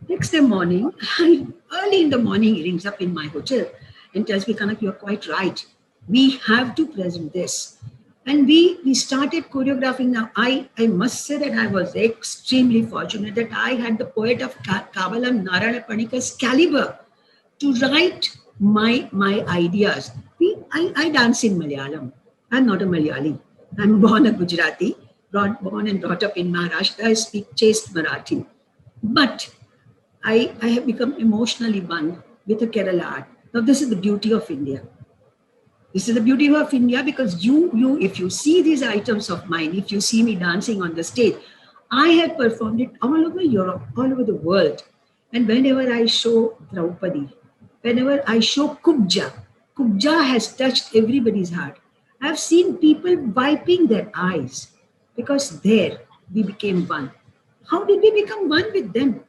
Next day morning, early in the morning, he rings up in my hotel and tells me, Kanak, you're quite right. We have to present this. And we started choreographing. Now, I must say that I was extremely fortunate that I had the poet of Kavalam Narayana Panikkar's caliber to write my ideas. I dance in Malayalam. I'm not a Malayali. I'm born a Gujarati, born and brought up in Maharashtra. I speak chaste Marathi. But I have become emotionally bound with the Kerala art. Now, this is the beauty of India. This is the beauty of India, because you, if you see these items of mine, if you see me dancing on the stage, I have performed it all over Europe, all over the world. And whenever I show Draupadi, whenever I show Kubja has touched everybody's heart. I've seen people wiping their eyes because there we became one. How did we become one with them?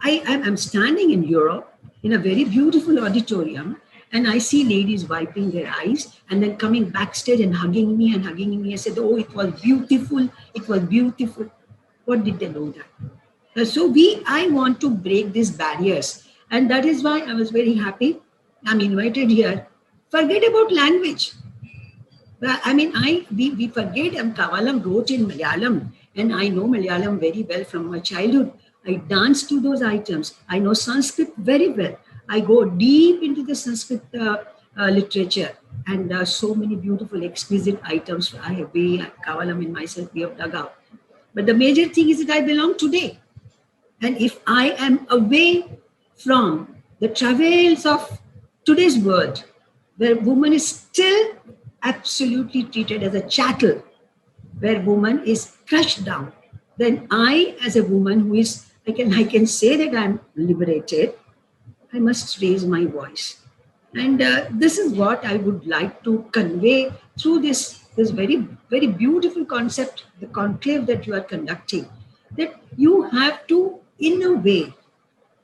I'm standing in Europe in a very beautiful auditorium, and I see ladies wiping their eyes and then coming backstage and hugging me. I said, oh, it was beautiful. It was beautiful. What did they know that? So I want to break these barriers. And that is why I was very happy. I'm invited here. Forget about language. We forget. Kavalam wrote in Malayalam, and I know Malayalam very well from my childhood. I dance to those items. I know Sanskrit very well. I go deep into the Sanskrit literature, and so many beautiful, exquisite items Kavalam and myself, we have dug out. But the major thing is that I belong today. And if I am away from the travails of today's world, where woman is still absolutely treated as a chattel, where woman is crushed down, then I, as a woman who is, I can say that I'm liberated, I must raise my voice. And this is what I would like to convey through this very, very beautiful concept, the conclave that you are conducting, that you have to, in a way,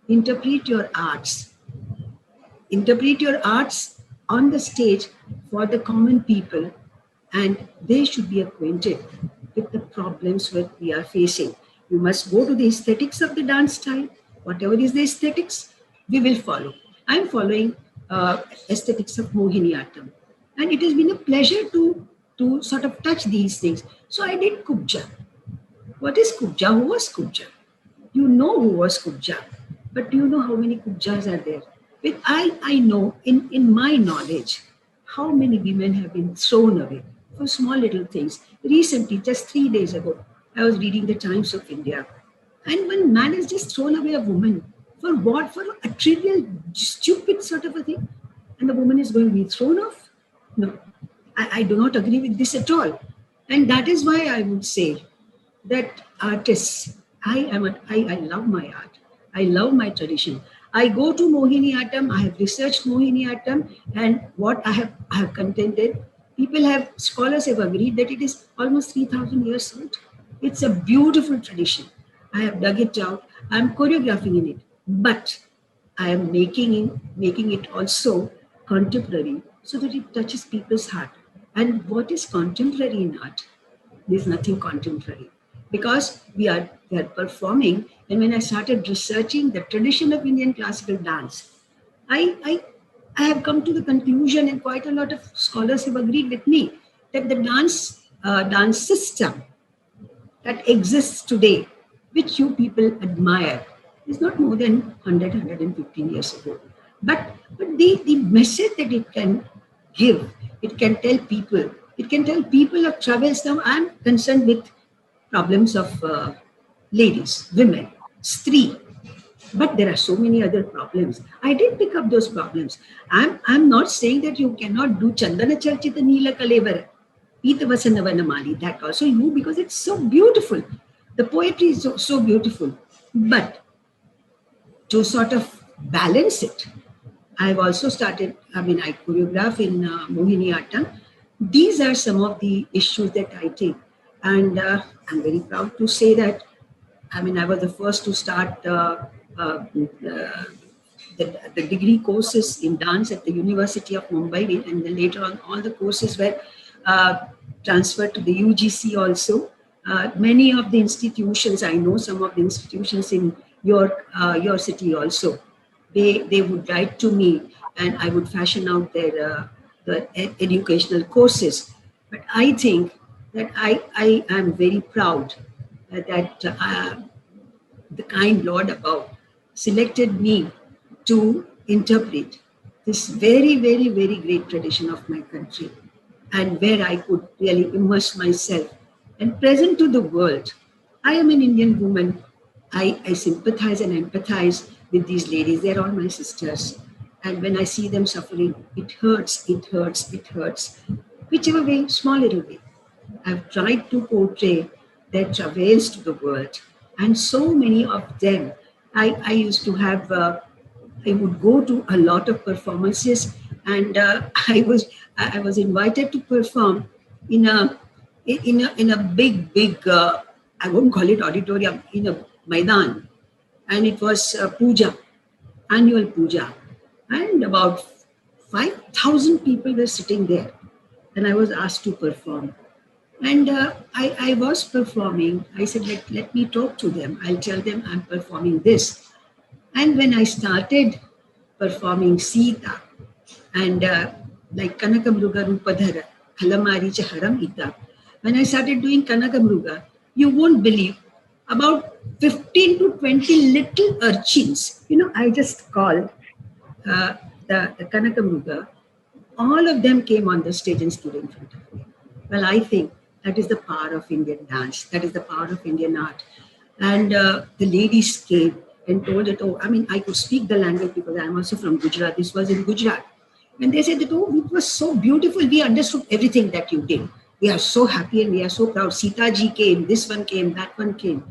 interpret your arts on the stage for the common people, and they should be acquainted with the problems that we are facing. You must go to the aesthetics of the dance style. Whatever is the aesthetics, we will follow. I'm following aesthetics of Mohiniyattam. And it has been a pleasure to sort of touch these things. So I did Kubja. What is Kubja? Who was Kubja? You know who was Kubja. But do you know how many Kubjas are there? But I know, in my knowledge, how many women have been thrown away for small little things. Recently, just 3 days ago, I was reading the Times of India. And one man has just thrown away a woman. For what? For a trivial, stupid sort of a thing. And the woman is going to be thrown off? No, I do not agree with this at all. And that is why I would say that artists, I love my art. I love my tradition. I go to Mohiniyattam, I have researched Mohiniyattam, and what I have contended, scholars have agreed that it is almost 3,000 years old. It's a beautiful tradition. I have dug it out. I'm choreographing in it, but I am making it also contemporary so that it touches people's heart. And what is contemporary in art? There's nothing contemporary because we are performing. And when I started researching the tradition of Indian classical dance, I, I, I have come to the conclusion, and quite a lot of scholars have agreed with me, that the dance system that exists today, which you people admire, is not more than 100, 115 years ago. But the message that it can give, it can tell people of troubles. Now I'm concerned with problems of ladies, women, stree. But there are so many other problems. I did pick up those problems. I'm not saying that you cannot do Chandana Charchita Neela Kalevara, Pita Vasanavana Mali, that also you, because it's so beautiful. The poetry is so beautiful. But to sort of balance it, I've also started, I choreograph in Mohini Attam. These are some of the issues that I take. And I'm very proud to say that, I was the first to start the degree courses in dance at the University of Mumbai, and then later on all the courses were transferred to the UGC also. Many of the institutions, I know some of the institutions in your city also, they would write to me and I would fashion out their educational courses. But I think that I am very proud that the kind Lord above selected me to interpret this very, very, very great tradition of my country, and where I could really immerse myself and present to the world. I am an Indian woman. I sympathize and empathize with these ladies. They're all my sisters. And when I see them suffering, it hurts, it hurts, it hurts. Whichever way, small little way. I've tried to portray their travails to the world. And so many of them, I used to have, I would go to a lot of performances, and I was invited to perform in a big, I won't call it auditorium, in a Maidan. And it was puja, annual puja. And about 5,000 people were sitting there. And I was asked to perform. And I was performing. I said, let me talk to them. I'll tell them I'm performing this. And when I started performing Sita and like Kanakamruga Rupadhara, Halamari Chaharam Ita, when I started doing Kanakamruga, you won't believe, about 15 to 20 little urchins, I just called the Kanakamruga, all of them came on the stage and stood in front of me. Well, I think that is the power of Indian dance. That is the power of Indian art. And the ladies came and told that, I could speak the language because I'm also from Gujarat. This was in Gujarat. And they said that, it was so beautiful. We understood everything that you did. We are so happy and we are so proud. Sita ji came, this one came, that one came.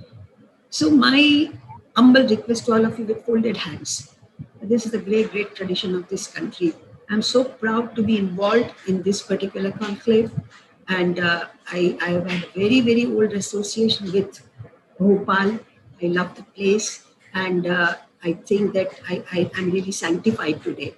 So my humble request to all of you with folded hands. This is the great, great tradition of this country. I'm so proud to be involved in this particular conclave. And I have had a very, very old association with Bhopal. I love the place. And I think that I'm really sanctified today.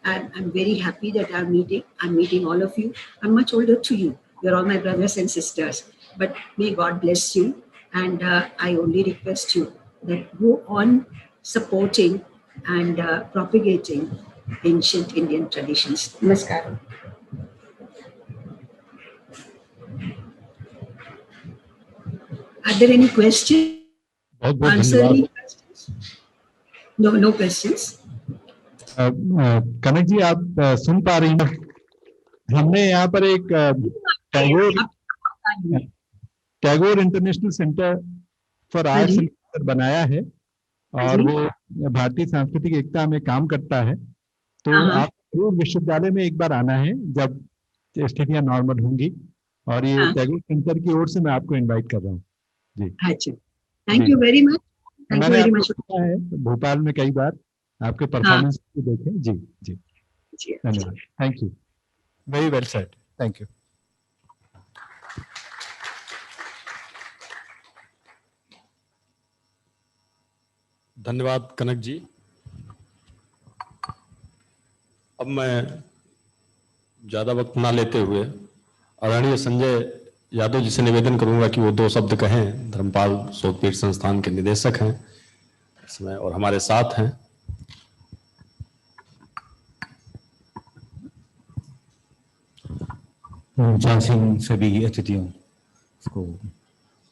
And I'm very happy that I'm meeting all of you. I'm much older to you. You're all my brothers and sisters. But may God bless you. And I only request you that go on supporting and propagating ancient Indian traditions. Namaskaram. Are there any questions? Answer any questions? No questions. कनक जी आप सुन पा रही हैं? हमने यहाँ पर एक Tagore international centre for arts and culture बनाया है और वो भारतीय सांस्कृतिक एकता में काम करता है। तो आप जरूर विश्वविद्यालय में एक बार आना है जब स्थितियां नॉर्मल होंगी, और ये टैगोर सेंटर की ओर से मैं आपको इनवाइट कर रहा हूँ जी। अच्छा, थैंक यू वेरी मच। मैंने आपको है भोपाल में कई बार आपके परफॉर्मेंस देखे जी जी। धन्यवाद, thank you, very well said, thank you. धन्यवाद कनक जी। अब मैं ज्यादा वक्त ना लेते हुए आदरणीय संजय यादव जी से निवेदन करूंगा कि वो 2 शब्द कहें। धर्मपाल शोधपीठ संस्थान के निदेशक हैं इसमें और हमारे साथ हैं। सिंह सभी अतिथियों को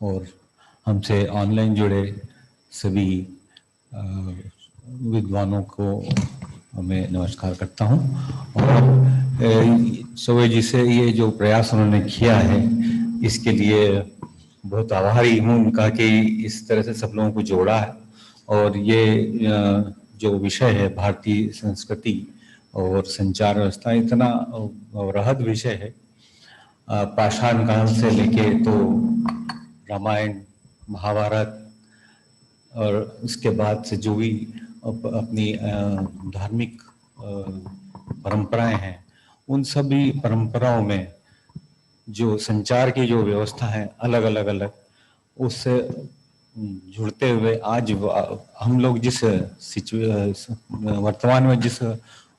और हमसे ऑनलाइन जुड़े सभी विद्वानों को मैं नमस्कार करता हूं। और सोवे जी से ये जो प्रयास उन्होंने किया है इसके लिए बहुत आभारी हूं उनका कि इस तरह से सब लोगों को जोड़ा है। और ये जो विषय है भारतीय संस्कृति और संचार व्यवस्था इतना वृहद विषय है। पाषाण काल से लेके तो रामायण महाभारत और उसके बाद से जो भी अपनी धार्मिक परंपराएं हैं उन सभी परंपराओं में जो संचार की जो व्यवस्था है अलग अलग उससे जुड़ते हुए आज हम लोग जिस वर्तमान में जिस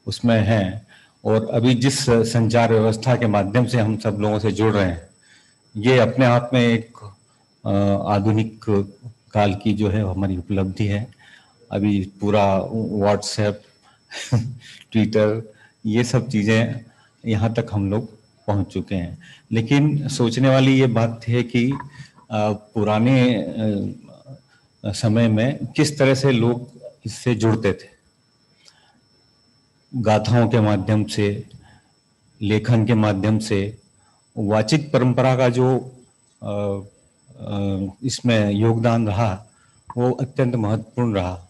उसमें हैं और अभी जिस संचार व्यवस्था के माध्यम से हम सब लोगों से जुड़ रहे हैं ये अपने आप में एक आधुनिक काल की जो है हमारी उपलब्धि है। अभी पूरा व्हाट्सएप ट्विटर ये सब चीज़ें यहाँ तक हम लोग पहुँच चुके हैं। लेकिन सोचने वाली ये बात है कि पुराने समय में किस तरह से लोग इससे जुड़ते थे। गाथाओं के माध्यम से, लेखन के माध्यम से, वाचिक परंपरा का जो इसमें योगदान रहा वो अत्यंत महत्वपूर्ण रहा।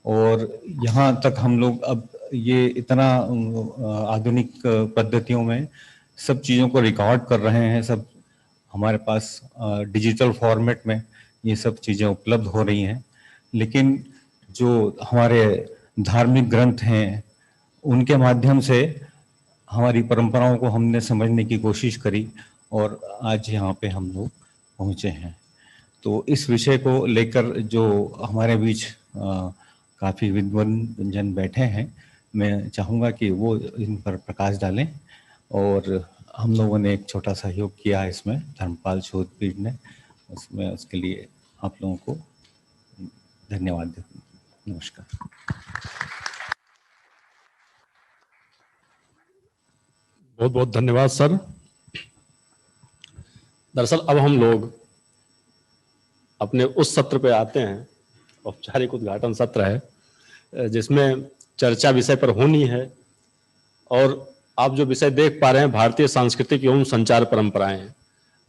और यहाँ तक हम लोग अब ये इतना आधुनिक पद्धतियों में सब चीज़ों को रिकॉर्ड कर रहे हैं। सब हमारे पास डिजिटल फॉर्मेट में ये सब चीज़ें उपलब्ध हो रही हैं। लेकिन जो हमारे धार्मिक ग्रंथ हैं उनके माध्यम से हमारी परंपराओं को हमने समझने की कोशिश करी और आज यहाँ पे हम लोग पहुँचे हैं। तो इस विषय को लेकर जो हमारे बीच काफ़ी विद्वान जन बैठे हैं, मैं चाहूँगा कि वो इन पर प्रकाश डालें। और हम लोगों ने एक छोटा सहयोग किया है इसमें, धर्मपाल शोधपीठ ने, उसमें उसके लिए आप लोगों को धन्यवाद देता हूँ। नमस्कार। बहुत बहुत धन्यवाद सर। दरअसल अब हम लोग अपने उस सत्र पे आते हैं, औपचारिक उद्घाटन सत्र है जिसमें चर्चा विषय पर होनी है। और आप जो विषय देख पा रहे हैं भारतीय सांस्कृतिक एवं संचार परंपराएं हैं।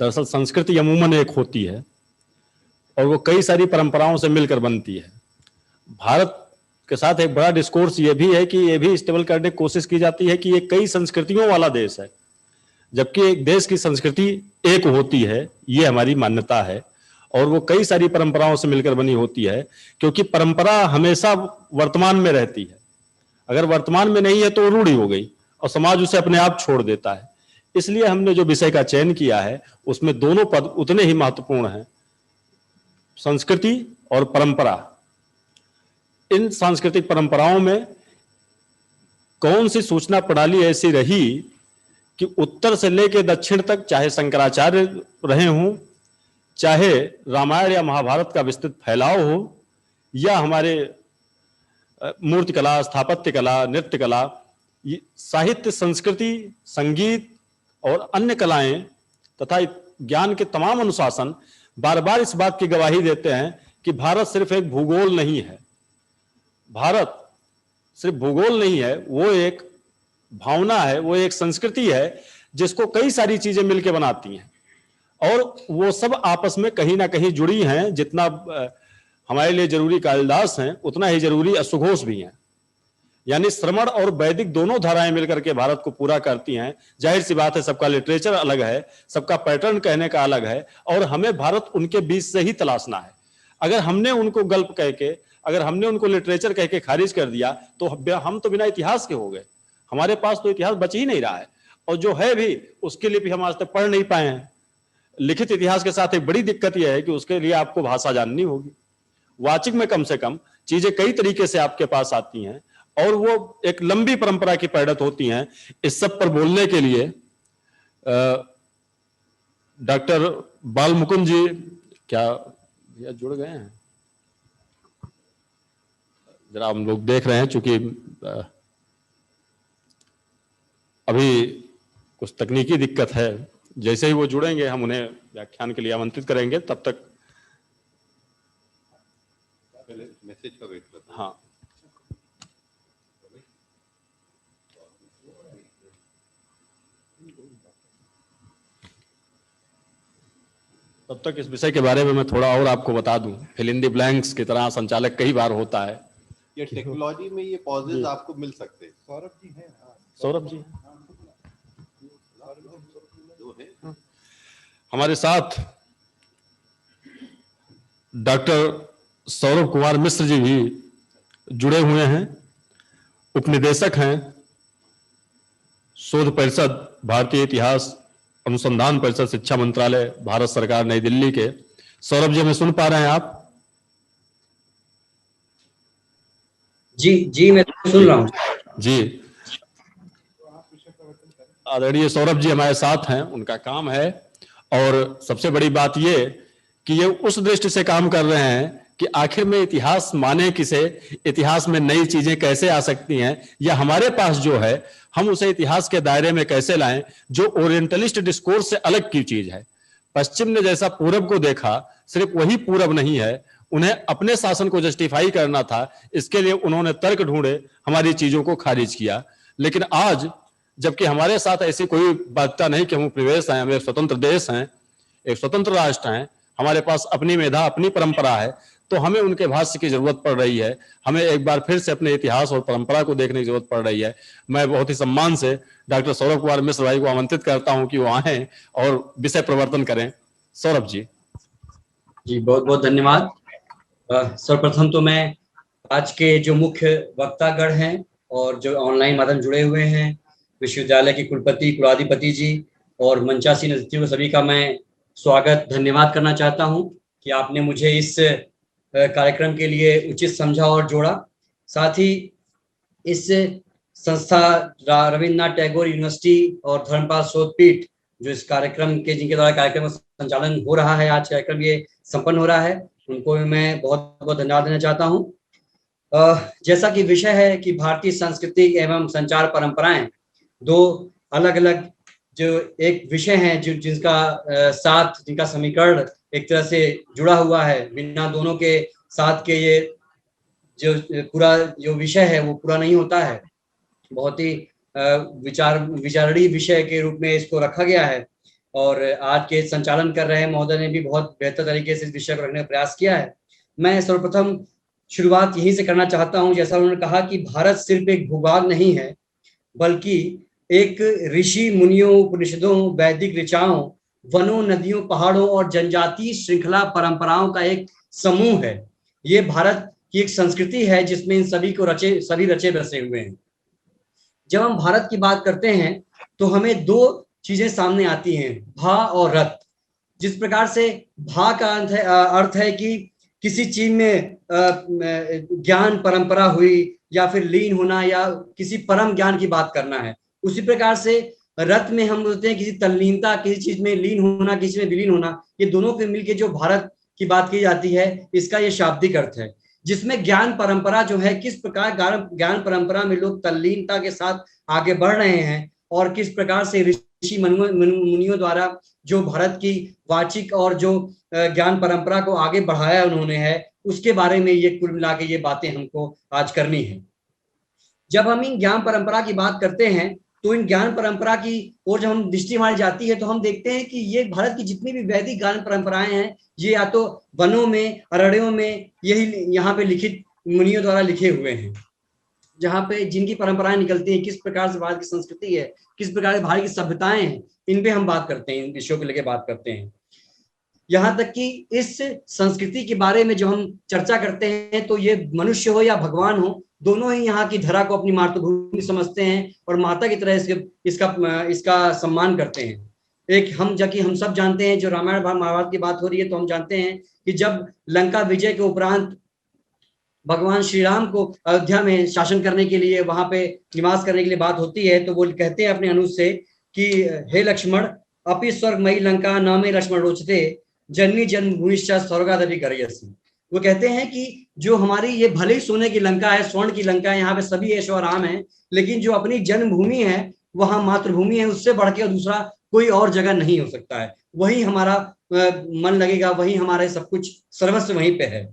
दरअसल संस्कृति अमूमन एक होती है और वो कई सारी परंपराओं से मिलकर बनती है। भारत के साथ एक बड़ा डिस्कोर्स ये भी है कि ये भी स्टेबल करने की कोशिश की जाती है कि ये कई संस्कृतियों वाला देश है, जबकि एक देश की संस्कृति एक होती है, ये हमारी मान्यता है। और वो कई सारी परंपराओं से मिलकर बनी होती है, क्योंकि परंपरा हमेशा वर्तमान में रहती है। अगर वर्तमान में नहीं है तो रूढ़ी हो गई और समाज उसे अपने आप छोड़ देता है। इसलिए हमने जो विषय का चयन किया है उसमें दोनों पद उतने ही महत्वपूर्ण हैं, संस्कृति और परंपरा। इन सांस्कृतिक परंपराओं में कौन सी सूचना प्रणाली ऐसी रही कि उत्तर से लेकर दक्षिण तक, चाहे शंकराचार्य रहे हों, चाहे रामायण या महाभारत का विस्तृत फैलाव हो, या हमारे मूर्ति कला, स्थापत्य कला, नृत्य कला, साहित्य, संस्कृति, संगीत और अन्य कलाएं तथा ज्ञान के तमाम अनुशासन बार बार इस बात की गवाही देते हैं कि भारत सिर्फ एक भूगोल नहीं है। भारत सिर्फ भूगोल नहीं है, वो एक भावना है, वो एक संस्कृति है जिसको कई सारी चीजें मिलकर बनाती हैं और वो सब आपस में कहीं ना कहीं जुड़ी हैं। जितना हमारे लिए जरूरी कालिदास हैं उतना ही जरूरी अश्वघोष भी हैं। यानी श्रमण और वैदिक दोनों धाराएं मिलकर के भारत को पूरा करती हैं। जाहिर सी बात है सबका लिटरेचर अलग है, सबका पैटर्न कहने का अलग है और हमें भारत उनके बीच से ही तलाशना है। अगर हमने उनको गल्प कह के, अगर हमने उनको लिटरेचर कह के खारिज कर दिया तो हम तो बिना इतिहास के हो गए। हमारे पास तो इतिहास बच ही नहीं रहा है और जो है भी उसके लिए भी हम आज तक पढ़ नहीं पाए हैं। लिखित इतिहास के साथ एक बड़ी दिक्कत यह है कि उसके लिए आपको भाषा जाननी होगी। वाचिक में कम से कम चीजें कई तरीके से आपके पास आती हैं और वो एक लंबी परंपरा की पैरत होती हैं। इस सब पर बोलने के लिए डॉक्टर बाल मुकुंद जी, क्या भैया जुड़ गए हैं? जरा हम लोग देख रहे हैं, चूंकि अभी कुछ तकनीकी दिक्कत है। जैसे ही वो जुड़ेंगे हम उन्हें व्याख्यान के लिए आमंत्रित करेंगे। तब तक पहले मैसेज का वेट करते हैं। हाँ, तब तक इस विषय के बारे में मैं थोड़ा और आपको बता दूं। फिल इन द ब्लैंक्स की तरह संचालक कई बार होता है। ये टेक्नोलॉजी में ये पॉजेज आपको मिल सकते हैं। सौरभ जी हैं? सौरभ जी जो है हमारे साथ डॉक्टर सौरभ कुमार मिश्र जी भी जुड़े हुए हैं। उपनिदेशक हैं शोध परिषद, भारतीय इतिहास अनुसंधान परिषद, शिक्षा मंत्रालय, भारत सरकार, नई दिल्ली के। सौरभ जी, हमें सुन पा रहे हैं आप? जी मैं सुन रहा हूँ जी। आदरणीय सौरभ जी हमारे साथ हैं। उनका काम है, और सबसे बड़ी बात ये कि ये उस दृष्टि से काम कर रहे हैं कि आखिर में इतिहास माने किसे, इतिहास में नई चीजें कैसे आ सकती हैं, या हमारे पास जो है हम उसे इतिहास के दायरे में कैसे लाएं, जो ओरिएंटलिस्ट डिस्कोर्स से अलग की चीज है। पश्चिम ने जैसा पूरब को देखा, सिर्फ वही पूरब नहीं है, उन्हें अपने शासन को जस्टिफाई करना था। इसके लिए उन्होंने तर्क ढूंढे, हमारी चीजों को खारिज किया। लेकिन आज जबकि हमारे साथ ऐसी कोई बाध्यता नहीं कि हम उपनिवेश हैं, हम एक स्वतंत्र देश हैं, एक स्वतंत्र राष्ट्र हैं, हमारे पास अपनी मेधा, अपनी परंपरा है, तो हमें उनके भाष्य की जरूरत पड़ रही है। हमें एक बार फिर से अपने इतिहास और परंपरा को देखने की जरूरत पड़ रही है। मैं बहुत ही सम्मान से डॉक्टर सौरभ कुमार मिश्र भाई को आमंत्रित करता हूं कि वो आएं और विषय प्रवर्तन करें। सौरभ जी। जी बहुत बहुत धन्यवाद। सर्वप्रथम तो मैं आज के जो मुख्य वक्तागण हैं और जो ऑनलाइन माध्यम जुड़े हुए हैं, विश्वविद्यालय के कुलपति, कुलाधिपति जी और मंचासीन अतिथियों सभी का मैं स्वागत, धन्यवाद करना चाहता हूं कि आपने मुझे इस कार्यक्रम के लिए उचित समझा और जोड़ा। साथ ही इस संस्था रविन्द्रनाथ टैगोर यूनिवर्सिटी और धर्मपाल शोधपीठ जो इस कार्यक्रम के, जिनके द्वारा कार्यक्रम का संचालन हो रहा है, आज कार्यक्रम ये संपन्न हो रहा है, उनको मैं बहुत बहुत धन्यवाद देना चाहता हूँ। जैसा कि विषय है कि भारतीय संस्कृति एवं संचार परंपराएं, दो अलग अलग जो एक विषय हैं जो जिनका समीकरण एक तरह से जुड़ा हुआ है। बिना दोनों के साथ के ये जो पूरा जो विषय है वो पूरा नहीं होता है। बहुत ही विचारणीय विषय के रूप में इसको रखा गया है, और आज के संचालन कर रहे महोदय ने भी बहुत बेहतर तरीके से इस विषय को रखने का प्रयास किया है। मैं सर्वप्रथम शुरुआत यहीं से करना चाहता हूं। जैसा उन्होंने कहा कि भारत सिर्फ एक भूभाग नहीं है, बल्कि एक ऋषि मुनियों, उपनिषदों, वैदिक ऋचाओं, वनों, नदियों, पहाड़ों और जनजातीय श्रृंखला परंपराओं का एक समूह है। ये भारत की एक संस्कृति है जिसमें इन सभी रचे बसे हुए हैं। जब हम भारत की बात करते हैं तो हमें दो चीजें सामने आती हैं, भा और रत। जिस प्रकार से भा का अर्थ है कि किसी चीज में ज्ञान परंपरा हुई या फिर लीन होना या किसी परम ज्ञान की बात करना है, उसी प्रकार से रत में हम बोलते हैं किसी तल्लीनता, किसी चीज में लीन होना, किसी में विलीन होना। ये दोनों के मिलके जो भारत की बात की जाती है, इसका ये शाब्दिक अर्थ है, जिसमें ज्ञान परंपरा जो है, किस प्रकार ज्ञान परंपरा में लोग तल्लीनता के साथ आगे बढ़ रहे हैं और किस प्रकार से ऋषि मुनियों द्वारा जो भारत की वाचिक और जो ज्ञान परंपरा को आगे बढ़ाया उन्होंने है, उसके बारे में ये कुल मिला के ये बातें हमको आज करनी है। जब हम इन ज्ञान परंपरा की बात करते हैं तो इन ज्ञान परंपरा की ओर जब हम दृष्टि हमारी जाती है तो हम देखते हैं कि ये भारत की जितनी भी वैदिक ज्ञान परंपराएं हैं, ये या तो वनों में, अरण्यों में, यही यहाँ पे लिखित मुनियों द्वारा लिखे हुए हैं, जहाँ पे जिनकी परंपराएं निकलती हैं, किस प्रकार से भारत की संस्कृति है, किस प्रकार से भारत की सभ्यताएं हैं, इन पे हम बात करते हैं, इन विषयों को लेकर बात करते हैं। यहाँ तक कि इस संस्कृति के बारे में जब हम चर्चा करते हैं तो ये मनुष्य हो या भगवान हो, दोनों ही यहाँ की धरा को अपनी मातृभूमि समझते हैं और माता की तरह इसका सम्मान करते हैं। एक हम सब जानते हैं, जो रामायण महाभारत की बात हो रही है, तो हम जानते हैं कि जब लंका विजय के उपरांत भगवान श्री राम को अयोध्या में शासन करने के लिए, वहां पे निवास करने के लिए बात होती है, तो वो कहते हैं अपने अनुज से कि हे लक्ष्मण, अपि स्वर्गमयी लंका नामे लक्ष्मण रोचते, जननी जन्मभूमिश्च स्वर्गादपि गरीयसी। वो कहते हैं कि जो हमारी ये भले ही सोने की लंका है, स्वर्ण की लंका है, यहाँ पे सभी ऐशो आराम है, लेकिन जो अपनी जन्मभूमि है, वहां मातृभूमि है, उससे बढ़ के दूसरा कोई और जगह नहीं हो सकता है। वही हमारा मन लगेगा, वही हमारे सब कुछ सर्वस्व वहीं पे है।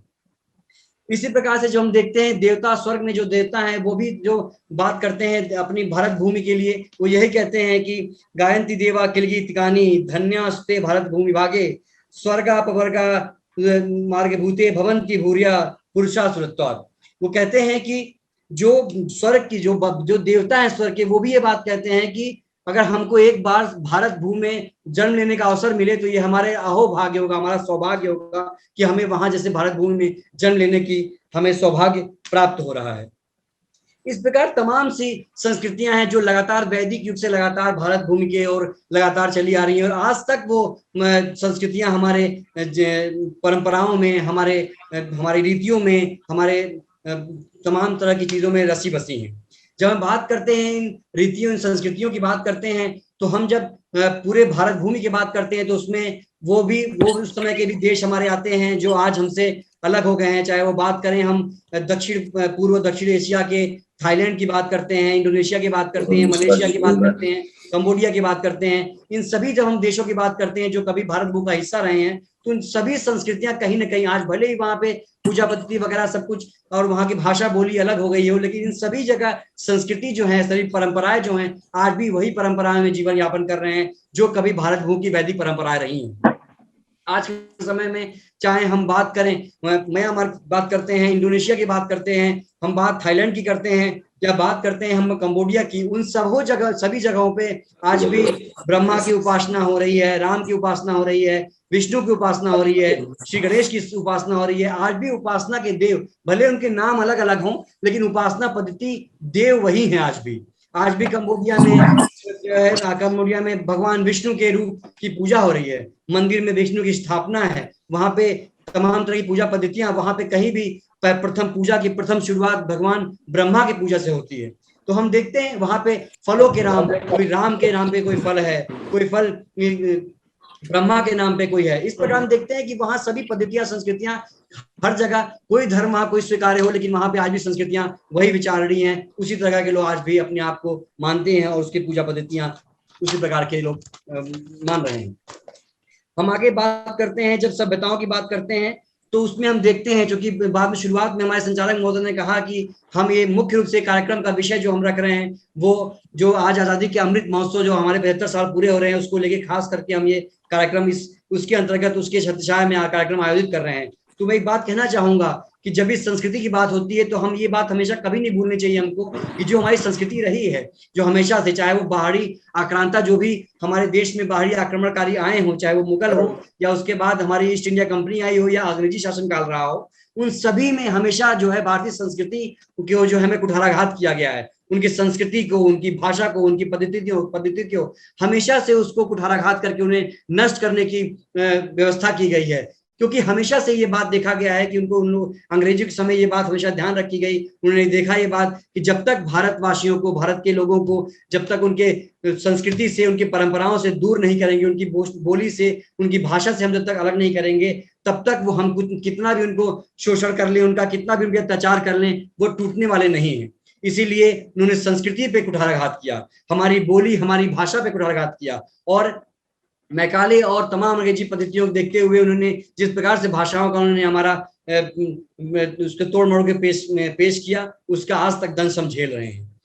इसी प्रकार से जो हम देखते हैं देवता, स्वर्ग में जो देवता हैं, वो भी जो बात करते हैं अपनी भारत भूमि के लिए, वो यही कहते हैं कि गायंती देवा किलगीतिकानी धन्यास्ते भारत भूमि भागे, स्वर्गापवर्गा मार्ग भूते भवंती भूरिया पुरुषा सुरत्वात्। वो कहते हैं कि जो स्वर्ग की जो देवता है स्वर्ग के, वो भी ये बात कहते हैं कि अगर हमको एक बार भारत भूमि में जन्म लेने का अवसर मिले तो ये हमारे अहोभाग्य होगा, हमारा सौभाग्य होगा कि हमें वहां जैसे भारत भूमि में जन्म लेने की हमें सौभाग्य प्राप्त हो रहा है। इस प्रकार तमाम सी संस्कृतियां हैं जो लगातार वैदिक युग से लगातार भारत भूमि के और लगातार चली आ रही हैं, और आज तक वो संस्कृतियां हमारे परंपराओं में, हमारी रीतियों में, हमारे तमाम तरह की चीजों में रसी बसी हैं। जब हम बात करते हैं इन रीतियों, इन संस्कृतियों की बात करते हैं, तो हम जब पूरे भारत भूमि की बात करते हैं तो उसमें वो उस समय के भी देश हमारे आते हैं जो आज हमसे अलग हो गए हैं। चाहे वो बात करें हम पूर्व दक्षिण एशिया के, थाईलैंड की बात करते हैं, इंडोनेशिया की बात करते हैं, मलेशिया की बात करते हैं, कंबोडिया की बात करते हैं। इन सभी जब हम देशों की बात करते हैं जो कभी भारत भूमि का हिस्सा रहे हैं, तो इन सभी संस्कृतियां कहीं ना कहीं आज भले ही वहां पे पूजा पद्धति वगैरह सब कुछ और वहां की भाषा बोली अलग हो गई हो, लेकिन इन सभी जगह संस्कृति जो है, सभी परंपराएं जो हैं, आज भी वही परंपराएं में जीवन यापन कर रहे हैं जो कभी भारत भूमि की वैदिक परंपराएं रही हैं। आज के समय में चाहे हम बात करें, म्यांमार बात करते हैं, इंडोनेशिया की बात करते हैं, हम बात थाईलैंड की करते हैं, या बात करते हैं हम कंबोडिया की, उन सभी जगहों पे आज भी ब्रह्मा की उपासना हो रही है, राम की उपासना हो रही है, विष्णु की उपासना हो रही है, श्री गणेश की उपासना हो रही है। आज भी उपासना के देव, भले उनके नाम अलग अलग हों, लेकिन उपासना पद्धति देव वही है। आज भी कंबोडिया में भगवान विष्णु के रूप की पूजा हो रही है, मंदिर में विष्णु की स्थापना है, वहां पे तमाम तरह की पूजा पद्धतियां, वहां पे कहीं भी पूजा की प्रथम शुरुआत भगवान ब्रह्मा की पूजा से होती है। तो हम देखते हैं वहां पे फलों के राम, कोई राम के नाम पे कोई फल है, कोई फल ब्रह्मा के नाम पे कोई है। इस प्रकार हम देखते हैं कि वहां सभी पद्धतियां, संस्कृतियां, हर जगह कोई धर्म वहां कोई स्वीकार्य हो, लेकिन वहां पे आज भी संस्कृतियां वही विचार रही हैं। उसी तरह के लोग आज भी अपने आप को मानते हैं और उसकी पूजा पद्धतियां उसी प्रकार के लोग मान रहे हैं। हम आगे बात करते हैं, जब सभ्यताओं की बात करते हैं तो उसमें हम देखते हैं, जो कि बाद में शुरुआत में हमारे संचालक महोदय ने कहा कि हम ये मुख्य रूप से कार्यक्रम का विषय जो हम रख रहे हैं, वो जो आज आजादी के अमृत महोत्सव जो हमारे 75 साल पूरे हो रहे हैं, उसको लेके खास करके हम ये कार्यक्रम उसके अंतर्गत उसके छत्रछाया में कार्यक्रम आयोजित कर रहे हैं। तो मैं एक बात कहना चाहूंगा कि जब इस संस्कृति की बात होती है तो हम ये बात हमेशा कभी नहीं भूलनी चाहिए हमको कि जो हमारी संस्कृति रही है, जो हमेशा से, चाहे वो बाहरी आक्रांता, जो भी हमारे देश में बाहरी आक्रमणकारी आए हों, चाहे वो मुगल हो या उसके बाद हमारी ईस्ट इंडिया कंपनी आई हो या अंग्रेजी शासन काल रहा हो, उन सभी में हमेशा जो है भारतीय संस्कृति को जो हमें कुठाराघात किया गया है। उनकी संस्कृति को, उनकी भाषा को, उनकी पद्धति को हमेशा से उसको कुठाराघात करके उन्हें नष्ट करने की व्यवस्था की गई है। क्योंकि हमेशा से ये बात देखा गया है कि उनको अंग्रेजी के समय ये बात हमेशा ध्यान रखी गई, उन्होंने देखा ये बात कि जब तक भारतवासियों को, भारत के लोगों को जब तक उनके संस्कृति से, उनकी परंपराओं से दूर नहीं करेंगे, उनकी बोली से, उनकी भाषा से हम जब तक अलग नहीं करेंगे, तब तक वो हम कितना भी उनको शोषण कर लें, उनका कितना भी उनके अत्याचार कर लें, वो टूटने वाले नहीं है। इसीलिए उन्होंने संस्कृति पे कुठाराघात किया, हमारी बोली, हमारी भाषा पे कुठाराघात किया, और मैकाले और तमाम अंग्रेजी पद्धतियों को देखते हुए उन्होंने जिस प्रकार से भाषाओं का उन्होंने हमारा उसके तोड़ मोड़ के पेश किया, उसका आज तक दंश हम झेल रहे हैं।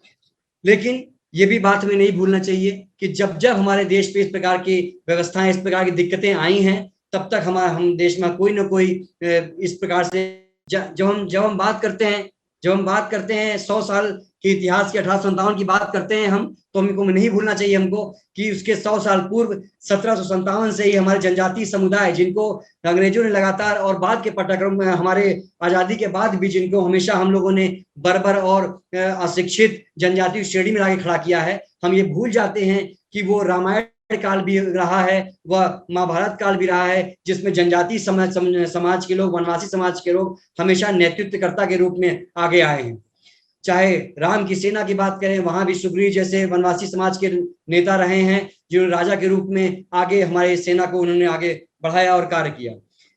लेकिन ये भी बात हमें नहीं भूलना चाहिए कि जब जब हमारे देश पे इस प्रकार की व्यवस्थाएं, इस प्रकार की दिक्कतें आई हैं, तब तक हम देश में कोई ना कोई इस प्रकार से जब हम बात करते हैं 100 साल के इतिहास की, 1857 की बात करते हैं हम, तो हमको नहीं भूलना चाहिए हमको कि उसके 100 साल पूर्व 1757 से ही हमारे जनजातीय समुदाय, जिनको अंग्रेजों ने लगातार और बाद के पाठ्यक्रम में हमारे आजादी के बाद भी जिनको हमेशा हम लोगों ने बर्बर और अशिक्षित जनजातीय श्रेणी में लाके खड़ा किया है, हम ये भूल जाते हैं कि वो रामायण काल भी रहा है, वह महाभारत काल भी रहा है, जिसमें जनजाति समाज के लोग, वनवासी समाज के लोग हमेशा नेतृत्वकर्ता के रूप में आगे आए हैं। चाहे राम की सेना की बात करें, वहां भी सुग्रीव जैसे वनवासी समाज के नेता रहे हैं, जो राजा के रूप में आगे हमारे सेना को उन्होंने आगे बढ़ाया और कार्य किया।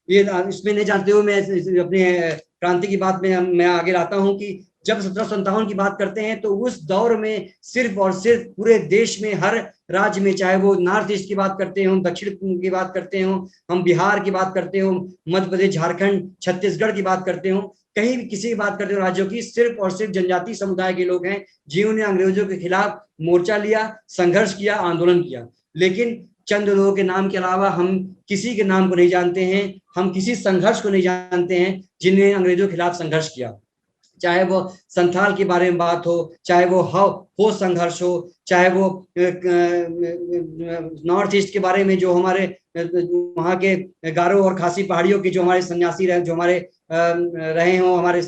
ये इसमें नहीं जानते हुए मैं अपने क्रांति की बात में मैं आगे लाता हूं कि जब 1757 की बात करते हैं तो उस दौर में सिर्फ और सिर्फ पूरे देश में हर राज्य में, चाहे वो नॉर्थ ईस्ट की बात करते हो, दक्षिण की बात करते हो, हम बिहार की बात करते हो, मध्य प्रदेश, झारखंड, छत्तीसगढ़ की बात करते हो, कहीं भी किसी की बात करते हो राज्यों की, सिर्फ और सिर्फ जनजातीय समुदाय के लोग हैं जिन्होंने अंग्रेजों के खिलाफ मोर्चा लिया, संघर्ष किया, आंदोलन किया। लेकिन चंद लोगों के नाम के अलावा हम किसी के नाम को नहीं जानते हैं, हम किसी संघर्ष को नहीं जानते हैं जिन्हें अंग्रेजों के खिलाफ संघर्ष किया। चाहे वो संथाल के बारे में बात हो, चाहे वो हो संघर्ष हो, चाहे वो नॉर्थ ईस्ट के बारे में जो हमारे वहाँ के गारो और खासी पहाड़ियों के जो हमारे सन्यासी रहे, जो हमारे रहे हों, हमारे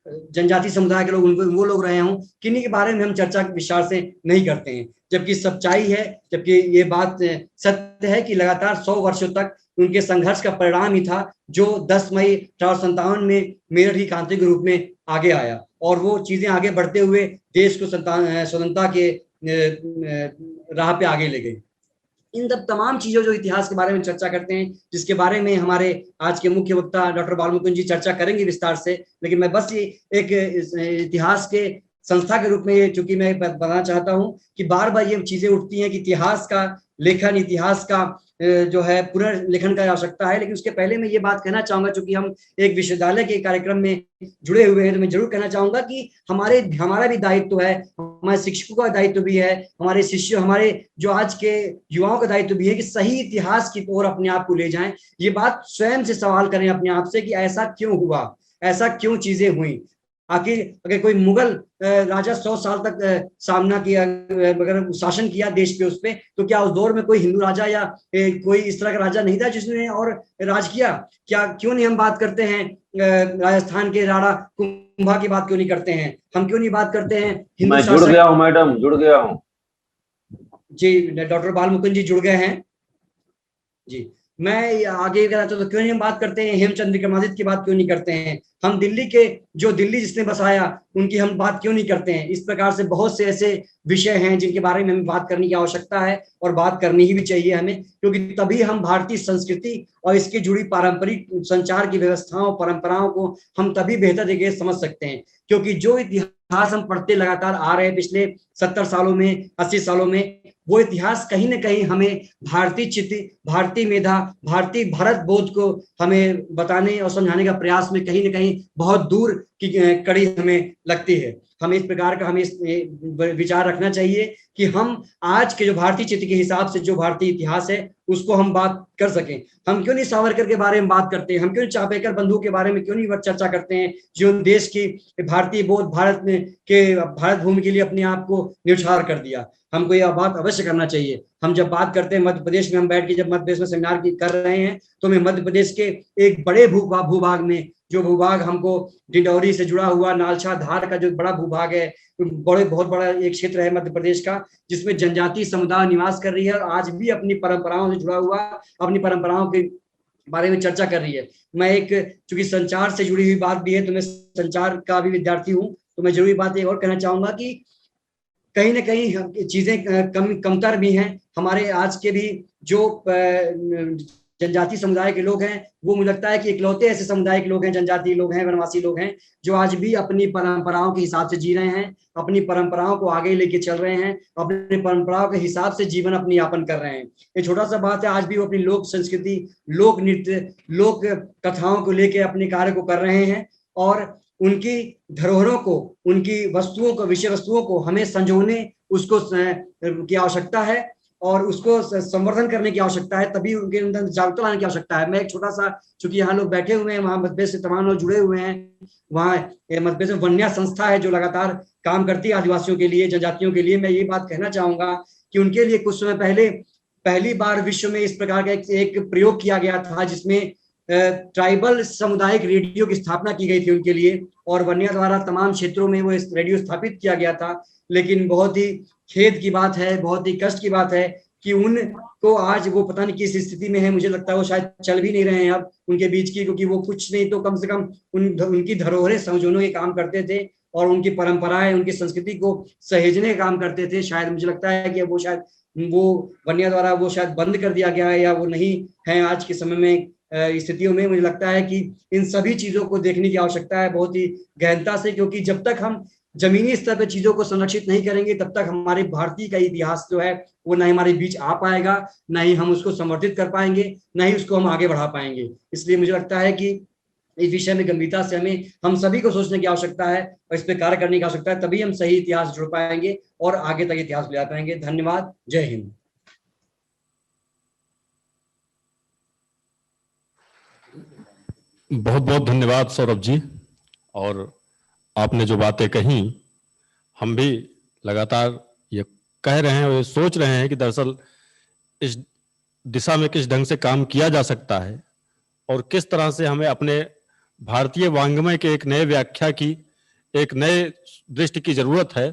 जनजाति समुदाय के लोग, वो लोग रहे हों, किन्हीं के बारे में हम चर्चा विस्तार से नहीं करते हैं। जबकि सच्चाई है, जबकि ये बात सत्य है कि लगातार 100 वर्षों तक उनके संघर्ष का परिणाम ही था जो 10 मई 1857 में मेरठ की क्रांति के रूप में आगे आया, और वो चीजें आगे बढ़ते हुए देश को स्वतंत्रता के राह पे आगे ले गई। इन तमाम चीजों जो इतिहास के बारे में चर्चा करते हैं, जिसके बारे में हमारे आज के मुख्य वक्ता डॉक्टर बालमुकुंद जी चर्चा करेंगे विस्तार से, लेकिन मैं बस ये एक इतिहास के संस्था के रूप में ये चूंकि मैं बताना चाहता हूं कि बार बार ये चीजें उठती हैं कि इतिहास का लेखन, इतिहास का जो है पुनर्लेखन का आवश्यकता है। लेकिन उसके पहले मैं ये बात कहना चाहूंगा, चूंकि हम एक विश्वविद्यालय के कार्यक्रम में जुड़े हुए हैं, तो मैं जरूर कहना चाहूंगा कि हमारा भी दायित्व है, हमारे शिक्षकों का दायित्व भी है, हमारे शिष्य, हमारे जो आज के युवाओं का दायित्व भी है कि सही इतिहास की ओर अपने आप को ले जाएं। ये बात स्वयं से सवाल करें अपने आप से कि ऐसा क्यों हुआ, ऐसा क्यों चीजें हुई। आखिर अगर कोई मुगल राजा 100 साल तक सामना किया, अगर शासन किया देश पे, उस पे, तो क्या उस दौर में कोई हिंदू राजा या कोई इस तरह का राजा नहीं था जिसने और राज किया? क्या क्यों नहीं हम बात करते हैं राजस्थान के राणा कुंभा की बात क्यों नहीं करते हैं? हम क्यों नहीं बात करते हैं हिंदू? मैं जुड़ गया हूँ मैडम, जुड़ गया हूँ जी। डॉक्टर बालमुकुंद जी जुड़ गए हैं जी। मैं आगे कहना चाहता हूँ, क्यों नहीं हम बात करते हैं हेमचंद्र विक्रमादित्य की बात क्यों नहीं करते हैं? हम दिल्ली के जो दिल्ली जिसने बसाया उनकी हम बात क्यों नहीं करते हैं? इस प्रकार से बहुत से ऐसे विषय हैं जिनके बारे में हमें बात करने की आवश्यकता है, और बात करनी ही भी चाहिए हमें, क्योंकि तभी हम भारतीय संस्कृति और इसकी जुड़ी पारंपरिक संचार की व्यवस्थाओं, परंपराओं को हम तभी बेहतर तरीके से समझ सकते हैं। क्योंकि जो इतिहास हम पढ़ते लगातार आ रहे हैं पिछले 70 सालों में, 80 सालों में, वो इतिहास कहीं ना कहीं हमें भारतीय चित्त, भारतीय मेधा, भारतीय भारत बोध को हमें बताने और समझाने का प्रयास में कहीं ना कहीं बहुत दूर की कड़ी हमें लगती है। हमें इस प्रकार का विचार रखना चाहिए कि हम आज के जो भारतीय चित्त के हिसाब से जो भारतीय इतिहास है उसको हम बात कर सकें। हम क्यों नहीं सावरकर के बारे में बात करते हैं? हम क्यों नहीं चापेकर बंधु के बारे में क्यों नहीं चर्चा करते हैं, जो देश की भारतीय बोध, भारत भूमि के लिए अपने आप को न्यौछावर कर दिया? हमको यह बात अवश्य करना चाहिए। हम जब बात करते हैं मध्य प्रदेश में, हम बैठ के जब मध्य प्रदेश में सेमिनार कर रहे हैं, तो मैं मध्य प्रदेश के एक बड़े भूभाग में, जो भूभाग हमको डिंडौरी से जुड़ा हुआ नालछा धार का जो बड़ा भूभाग है, बहुत बड़ा एक क्षेत्र है मध्य प्रदेश का, जिसमें जनजातीय समुदाय निवास कर रही है और आज भी अपनी परंपराओं से जुड़ा हुआ, अपनी परंपराओं के बारे में चर्चा कर रही है। मैं एक, चूंकि संचार से जुड़ी हुई बात भी है, तो मैं संचार का भी विद्यार्थी हूँ, तो मैं जरूरी बात एक और कहना चाहूंगा कि कहीं ना कहीं चीजें कमतर भी हैं। हमारे आज के भी जो जनजातीय समुदाय के लोग हैं, वो मुझे लगता है कि इकलौते ऐसे समुदाय के लोग हैं, जनजातीय लोग हैं, वनवासी लोग हैं, जो आज भी अपनी परंपराओं के हिसाब से जी रहे हैं, अपनी परंपराओं को आगे लेके चल रहे हैं, अपनी परंपराओं के हिसाब से जीवन अपनी यापन कर रहे हैं। ये छोटा सा बात है, आज भी वो अपनी लोक संस्कृति, लोक नृत्य, लोक कथाओं को लेके अपने कार्य को कर रहे हैं, और उनकी धरोहरों को, उनकी वस्तुओं को, विषय वस्तुओं को हमें संजोने उसको की आवश्यकता है, और उसको संवर्धन करने की आवश्यकता है, तभी उनके अंदर जागरूकता लाने की आवश्यकता है। मैं एक छोटा सा, चूंकि यहाँ लोग बैठे हुए हैं, वहाँ मध्य प्रदेश से तमाम लोग जुड़े हुए हैं, वहाँ मध्य प्रदेश में वन्या संस्था है जो लगातार काम करती है आदिवासियों के लिए, जनजातियों के लिए। मैं ये बात कहना चाहूंगा कि उनके लिए कुछ समय पहले पहली बार विश्व में इस प्रकार का एक प्रयोग किया गया था, जिसमें ट्राइबल सामुदायिक रेडियो की स्थापना की गई थी उनके लिए, और वन्या द्वारा तमाम क्षेत्रों में वो रेडियो स्थापित किया गया था। लेकिन बहुत ही खेद की बात है, बहुत ही कष्ट की बात है कि उनको आज वो पता नहीं किस स्थिति में है, मुझे लगता है वो शायद चल भी नहीं रहे हैं अब उनके बीच की, क्योंकि वो कुछ नहीं तो कम से कम उनकी धरोहरें संजोने के काम करते थे और उनकी परंपराएं, उनकी संस्कृति को सहेजने का काम करते थे। शायद मुझे लगता है कि वो शायद वो वन्या द्वारा वो शायद बंद कर दिया गया है या वो नहीं है आज के समय में स्थितियों में। मुझे लगता है कि इन सभी चीजों को देखने की आवश्यकता है बहुत ही गहनता से, क्योंकि जब तक हम जमीनी स्तर पर चीजों को संरक्षित नहीं करेंगे तब तक हमारे भारतीय का इतिहास जो है वो ना हमारे बीच आ पाएगा, ना ही हम उसको संवर्धित कर पाएंगे, ना ही उसको हम आगे बढ़ा पाएंगे। इसलिए मुझे लगता है कि इस विषय में गंभीरता से हम सभी को सोचने की आवश्यकता है और इस पर कार्य करने की आवश्यकता है, तभी हम सही इतिहास जुड़ पाएंगे और आगे तक इतिहास ले जा पाएंगे। धन्यवाद। जय हिंद। बहुत बहुत धन्यवाद सौरभ जी। और आपने जो बातें कही, हम भी लगातार ये कह रहे हैं और ये सोच रहे हैं कि दरअसल इस दिशा में किस ढंग से काम किया जा सकता है और किस तरह से हमें अपने भारतीय वांग्मय के एक नए व्याख्या की, एक नए दृष्टि की जरूरत है